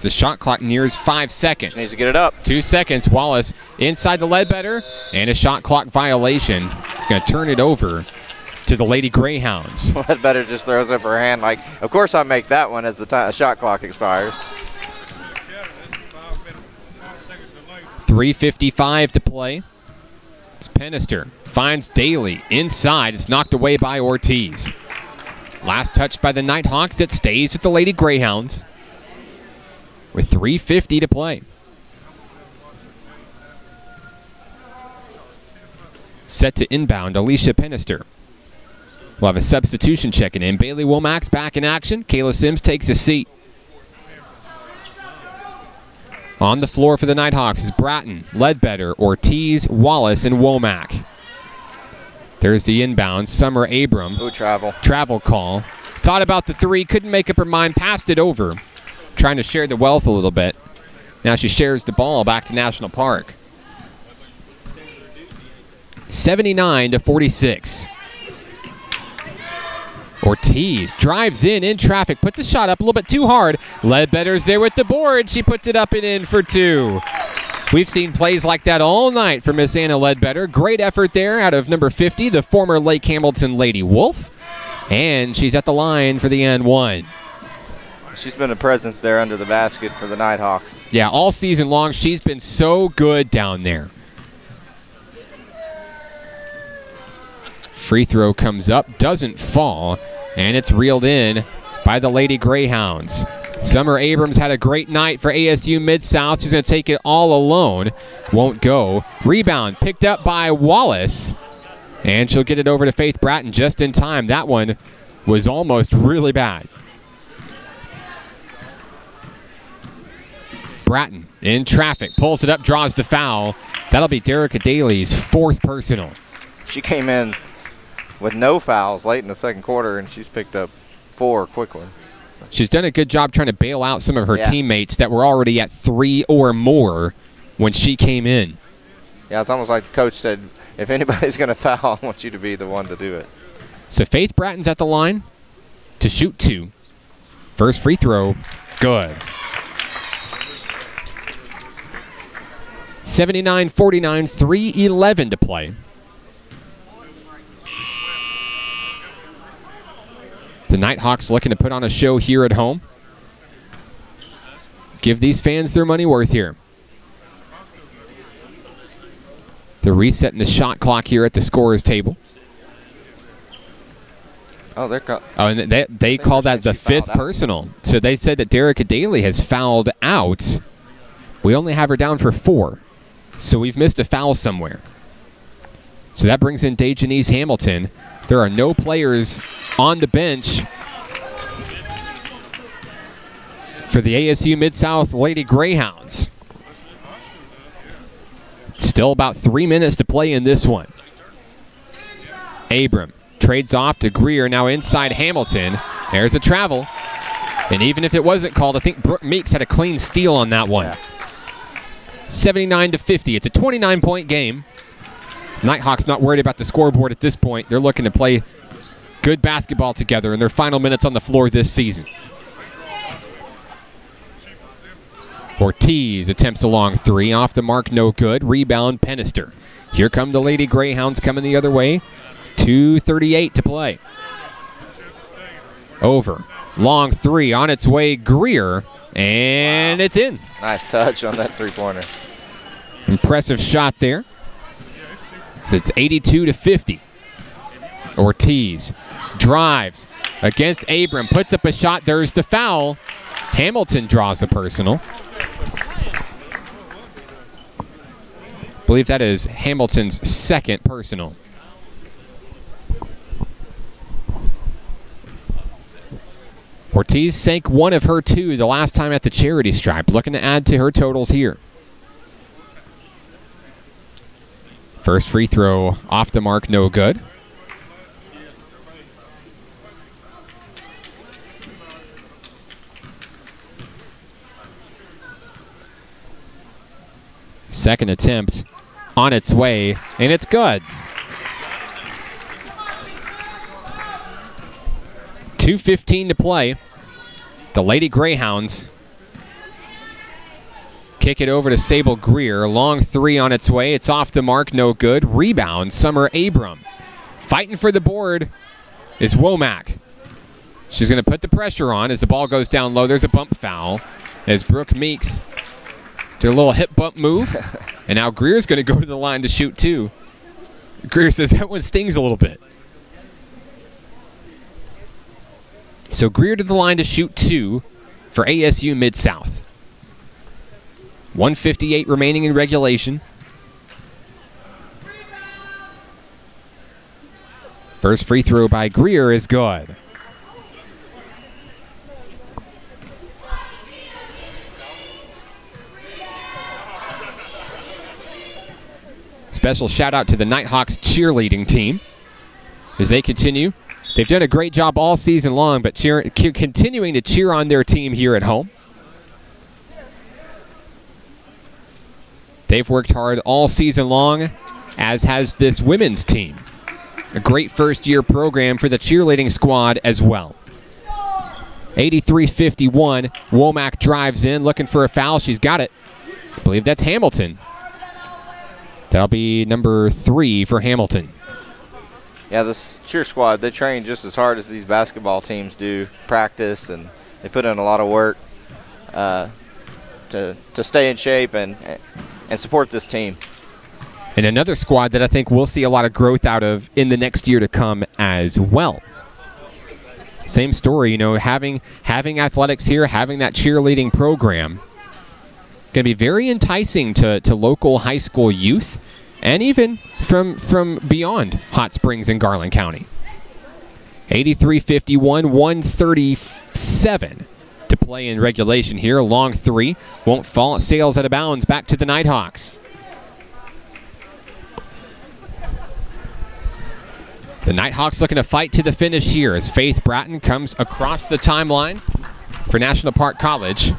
The shot clock nears 5 seconds. Just needs to get it up. 2 seconds. Wallace inside the Ledbetter, and a shot clock violation. It's going to turn it over to the Lady Greyhounds. Ledbetter just throws up her hand like, of course I make that one as the shot clock expires. 3:55 to play. It's Penister. Finds Daly inside. It's knocked away by Ortiz. Last touch by the Nighthawks. It stays with the Lady Greyhounds with 3:50 to play. Set to inbound, Alicia Penister. We'll have a substitution checking in. Bailey Womack's back in action. Kayla Sims takes a seat. On the floor for the Nighthawks is Bratton, Ledbetter, Ortiz, Wallace, and Womack. There's the inbound. Summer Abram. Ooh, travel. Travel call. Thought about the three, couldn't make up her mind, passed it over. Trying to share the wealth a little bit. Now she shares the ball back to National Park. 79-46. Ortiz drives in traffic, puts a shot up a little bit too hard. Ledbetter's there with the board. She puts it up and in for two. We've seen plays like that all night for Miss Anna Ledbetter. Great effort there out of number 50, the former Lake Hamilton Lady Wolf. And she's at the line for the and one. She's been a presence there under the basket for the Nighthawks. Yeah, all season long, she's been so good down there. Free throw comes up, doesn't fall, and it's reeled in by the Lady Greyhounds. Summer Abrams had a great night for ASU Mid-South. She's going to take it all alone. Won't go. Rebound picked up by Wallace, and she'll get it over to Faith Bratton just in time. That one was almost really bad. Bratton in traffic, pulls it up, draws the foul. That'll be Derica Daly's fourth personal. She came in with no fouls late in the second quarter, and she's picked up 4 quick ones. She's done a good job trying to bail out some of her teammates that were already at 3 or more when she came in. Yeah, it's almost like the coach said, if anybody's going to foul, I want you to be the one to do it. So Faith Bratton's at the line to shoot 2. First free throw, good. 79-49, 3:11 to play. The Nighthawks looking to put on a show here at home. Give these fans their money worth here. They're resetting the shot clock here at the scorer's table. Oh, and they call that the fifth personal. So they said that Derek Daly has fouled out. We only have her down for 4. So we've missed a foul somewhere. So that brings in Dejanise Hamilton. There are no players on the bench for the ASU Mid-South Lady Greyhounds. Still about 3 minutes to play in this one. Abram trades off to Greer, now inside Hamilton. There's a travel. And even if it wasn't called, I think Brooke Meeks had a clean steal on that one. 79-50. It's a 29-point game. Nighthawks not worried about the scoreboard at this point. They're looking to play good basketball together in their final minutes on the floor this season. Ortiz attempts a long 3. Off the mark, no good. Rebound, Pennister. Here come the Lady Greyhounds coming the other way. 2:38 to play. Over. Long 3 on its way, Greer. And it's in. Nice touch on that three-pointer. Impressive shot there. So it's 82-50. Ortiz drives against Abram. Puts up a shot. There's the foul. Hamilton draws a personal. I believe that is Hamilton's second personal. Ortiz sank one of her 2 the last time at the charity stripe, looking to add to her totals here. First free throw off the mark, no good. Second attempt on its way, and it's good. 2:15 to play. The Lady Greyhounds kick it over to Sable Greer. Long 3 on its way. It's off the mark, no good. Rebound, Summer Abram. Fighting for the board is Womack. She's going to put the pressure on as the ball goes down low. There's a bump foul as Brooke Meeks did a little hip bump move. And now Greer's going to go to the line to shoot 2. Greer says that one stings a little bit. So Greer to the line to shoot 2 for ASU Mid-South. 1:58 remaining in regulation. First free throw by Greer is good. Special shout out to the Nighthawks cheerleading team as they continue. They've done a great job all season long, but continuing to cheer on their team here at home. They've worked hard all season long, as has this women's team. A great first-year program for the cheerleading squad as well. 83-51. Womack drives in, looking for a foul. She's got it. I believe that's Hamilton. That'll be number 3 for Hamilton. Yeah, this cheer squad, they train just as hard as these basketball teams do, practice, and they put in a lot of work to stay in shape and support this team. And another squad that I think we'll see a lot of growth out of in the next year to come as well. Same story, you know, having athletics here, having that cheerleading program, going to be very enticing to local high school youth and even from beyond Hot Springs and Garland County. 83-51, 137 to play in regulation here. Long 3, won't fall. It sails out of bounds back to the Nighthawks. The Nighthawks looking to fight to the finish here as Faith Bratton comes across the timeline for National Park College.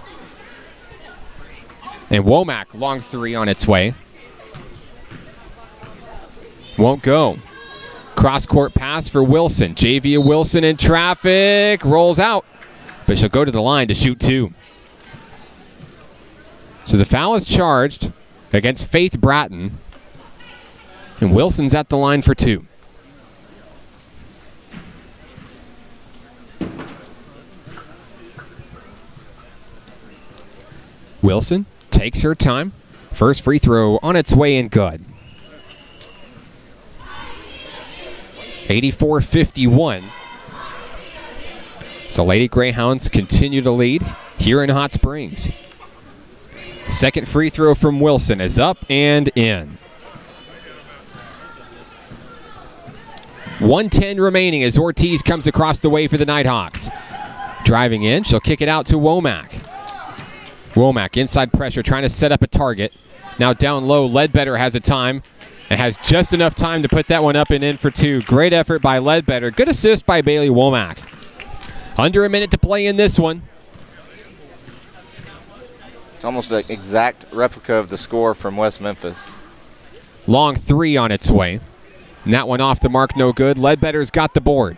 And Womack, long 3 on its way. Won't go. Cross-court pass for Wilson. Javia Wilson in traffic. Rolls out. but she'll go to the line to shoot 2. So the foul is charged against Faith Bratton, and Wilson's at the line for 2. Wilson takes her time. First free throw on its way and good. 84-51. So Lady Greyhounds continue to lead here in Hot Springs. Second free throw from Wilson is up and in. 1:10 remaining as Ortiz comes across the way for the Nighthawks. Driving in, she'll kick it out to Womack. Womack inside pressure, trying to set up a target. Now down low, Ledbetter has a time and has just enough time to put that one up and in for 2. Great effort by Ledbetter. Good assist by Bailey Womack. Under a minute to play in this one. It's almost an exact replica of the score from West Memphis. Long 3 on its way. And that one off the mark, no good. Ledbetter's got the board.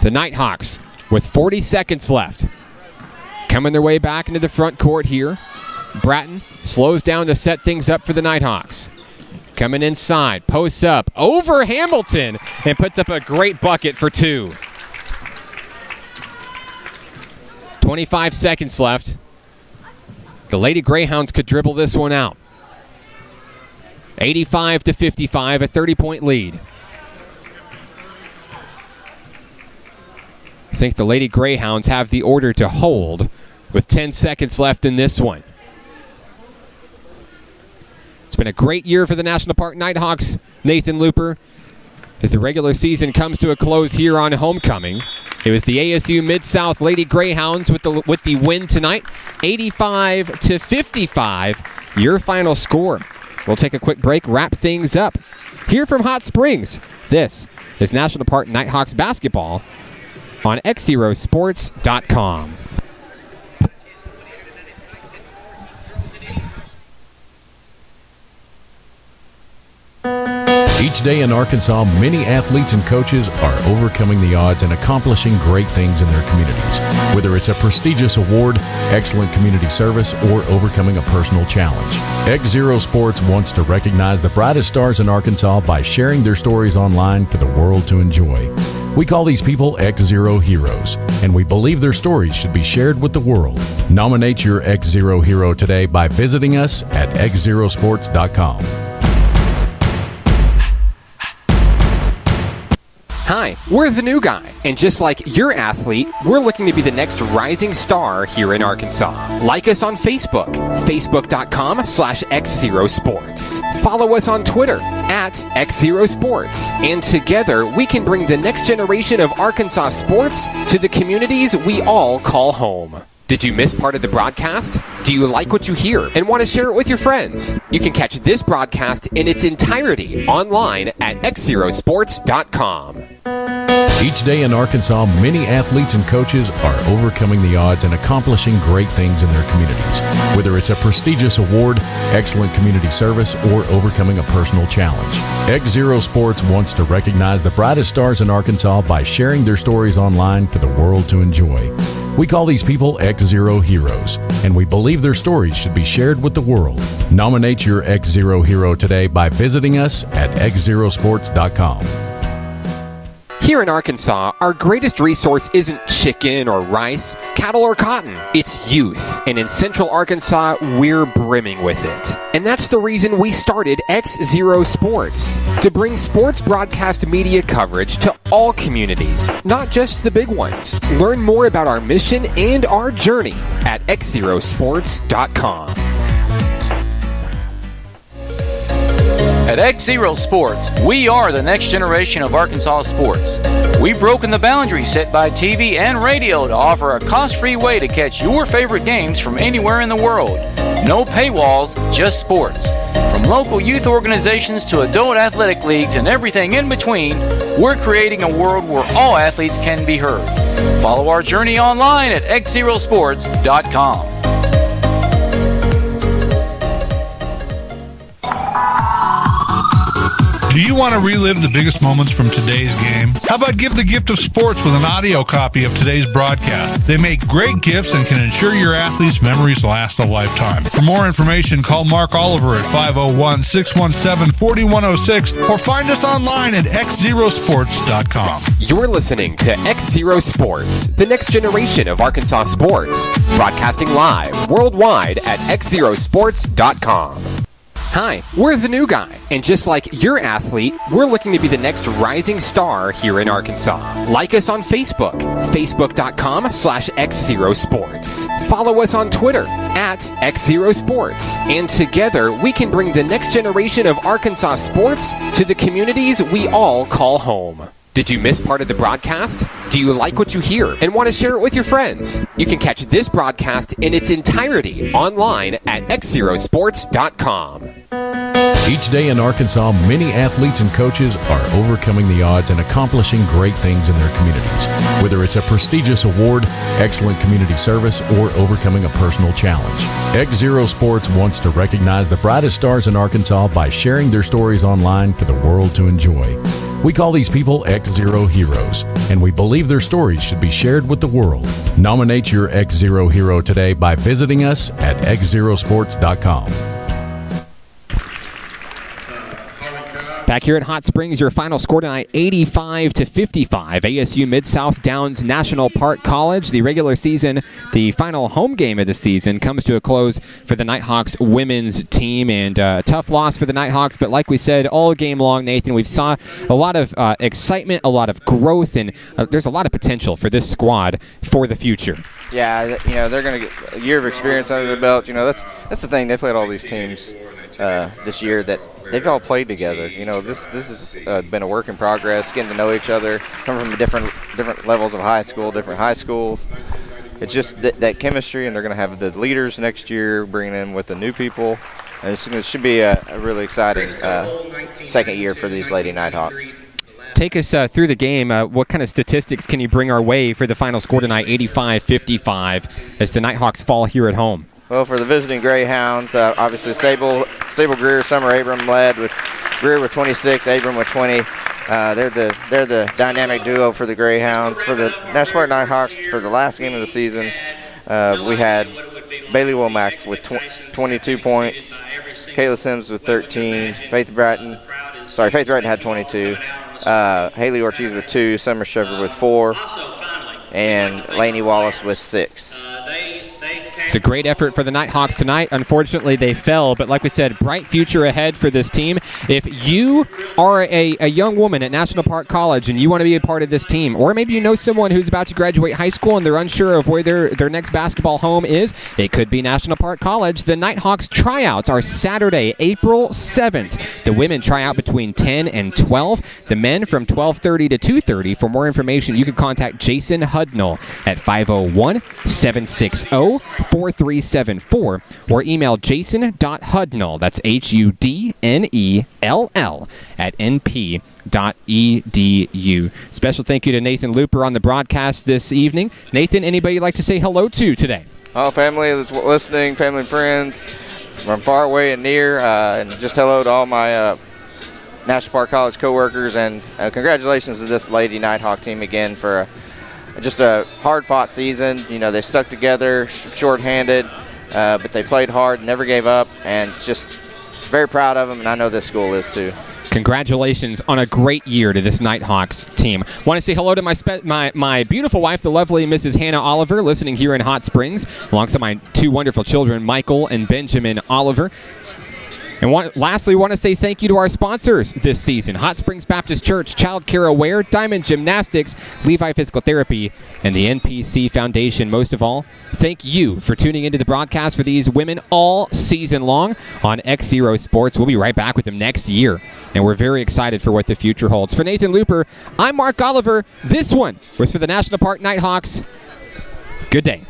The Nighthawks with 40 seconds left. Coming their way back into the front court here. Bratton slows down to set things up for the Nighthawks. Coming inside, posts up, over Hamilton, and puts up a great bucket for 2. 25 seconds left. The Lady Greyhounds could dribble this one out. 85-55, a 30-point lead. I think the Lady Greyhounds have the order to hold with 10 seconds left in this one. It's been a great year for the National Park Nighthawks, Nathan Looper. As the regular season comes to a close here on homecoming, it was the ASU Mid-South Lady Greyhounds with the win tonight, 85-55, your final score. We'll take a quick break, wrap things up. Here from Hot Springs, this is National Park Nighthawks basketball on XZeroSports.com. Each day in Arkansas, many athletes and coaches are overcoming the odds and accomplishing great things in their communities. Whether it's a prestigious award, excellent community service, or overcoming a personal challenge. XZero Sports wants to recognize the brightest stars in Arkansas by sharing their stories online for the world to enjoy. We call these people XZero Heroes, and we believe their stories should be shared with the world. Nominate your XZero hero today by visiting us at XZeroSports.com. Hi, we're the new guy, and just like your athlete, we're looking to be the next rising star here in Arkansas. Like us on Facebook, facebook.com/XZero Sports. Follow us on Twitter @XZero Sports, and together we can bring the next generation of Arkansas sports to the communities we all call home. Did you miss part of the broadcast? Do you like what you hear and want to share it with your friends? You can catch this broadcast in its entirety online at XZeroSports.com. Each day in Arkansas, many athletes and coaches are overcoming the odds and accomplishing great things in their communities. Whether it's a prestigious award, excellent community service, or overcoming a personal challenge. XZero Sports wants to recognize the brightest stars in Arkansas by sharing their stories online for the world to enjoy. We call these people XZero Heroes, and we believe their stories should be shared with the world. Nominate your XZero hero today by visiting us at XZeroSports.com. Here in Arkansas, our greatest resource isn't chicken or rice, cattle or cotton. It's youth. And in Central Arkansas, we're brimming with it. And that's the reason we started XZero Sports, to bring sports broadcast media coverage to all communities, not just the big ones. Learn more about our mission and our journey at XZeroSports.com. At XZero Sports, we are the next generation of Arkansas sports. We've broken the boundaries set by TV and radio to offer a cost-free way to catch your favorite games from anywhere in the world. No paywalls, just sports. From local youth organizations to adult athletic leagues and everything in between, we're creating a world where all athletes can be heard. Follow our journey online at XZeroSports.com. Do you want to relive the biggest moments from today's game? How about give the gift of sports with an audio copy of today's broadcast? They make great gifts and can ensure your athletes' memories last a lifetime. For more information, call Mark Oliver at 501-617-4106 or find us online at XZeroSports.com. You're listening to XZero Sports, the next generation of Arkansas sports. Broadcasting live worldwide at XZeroSports.com. Hi, we're the new guy, and just like your athlete, we're looking to be the next rising star here in Arkansas. Like us on Facebook, facebook.com/XZero Sports. Follow us on Twitter at XZero Sports, and together we can bring the next generation of Arkansas sports to the communities we all call home. Did you miss part of the broadcast? Do you like what you hear and want to share it with your friends? You can catch this broadcast in its entirety online at XZeroSports.com. Each day in Arkansas, many athletes and coaches are overcoming the odds and accomplishing great things in their communities. Whether it's a prestigious award, excellent community service, or overcoming a personal challenge. XZero Sports wants to recognize the brightest stars in Arkansas by sharing their stories online for the world to enjoy. We call these people XZero Heroes, and we believe their stories should be shared with the world. Nominate your XZero hero today by visiting us at XZeroSports.com. Back here at Hot Springs, your final score tonight, 85-55. ASU Mid-South downs National Park College. The regular season, the final home game of the season, comes to a close for the Nighthawks women's team, and tough loss for the Nighthawks. But like we said, all game long, Nathan, we've saw a lot of excitement, a lot of growth, and there's a lot of potential for this squad for the future. Yeah, they're going to get a year of experience under their belt. That's the thing. They played all these teams this year that they've all played together. This has been a work in progress, getting to know each other, coming from different levels of high school, different high schools. It's just that chemistry, and they're going to have the leaders next year, bringing in with the new people. And it should be a really exciting second year for these Lady Nighthawks. Take us through the game. What kind of statistics can you bring our way for the final score tonight, 85-55, as the Nighthawks fall here at home? Well, for the visiting Greyhounds, obviously Sable Greer, Summer Abram led with Greer with 26, Abram with 20. They're the dynamic duo for the Greyhounds. For the National Park Nighthawks, for the last game of the season, we had Bailey Womack with 22 points, Kayla Sims with 13, Faith Bratton had 22, Haley Ortiz with 2, Summer Shepherd with 4, and Lainey Wallace with 6. It's a great effort for the Nighthawks tonight. Unfortunately, they fell, but like we said, bright future ahead for this team. If you are a young woman at National Park College and you want to be a part of this team, or maybe you know someone who's about to graduate high school and they're unsure of where their next basketball home is, it could be National Park College. The Nighthawks tryouts are Saturday, April 7th. The women try out between 10 and 12. The men from 12:30 to 2:30. For more information, you can contact Jason Hudnall at 501-760-4374 or email jason.hudnall, that's HUDNELL, at np.edu. Special thank you to Nathan Looper on the broadcast this evening. Nathan, anybody you'd like to say hello to today? Oh, family that's listening, family and friends from far away and near, and just hello to all my National Park College coworkers, and congratulations to this Lady Nighthawk team again for just a hard-fought season. They stuck together, short-handed, but they played hard, never gave up, and just very proud of them, and I know this school is too. Congratulations on a great year to this Nighthawks team. Want to say hello to my beautiful wife, the lovely Mrs. Hannah Oliver, listening here in Hot Springs, alongside my two wonderful children, Michael and Benjamin Oliver. And lastly, want to say thank you to our sponsors this season: Hot Springs Baptist Church, Child Care Aware, Diamond Gymnastics, Levi Physical Therapy, and the NPC Foundation. Most of all, thank you for tuning into the broadcast for these women all season long on XZero Sports. We'll be right back with them next year, and we're very excited for what the future holds. For Nathan Looper, I'm Mark Oliver. This one was for the National Park Nighthawks. Good day.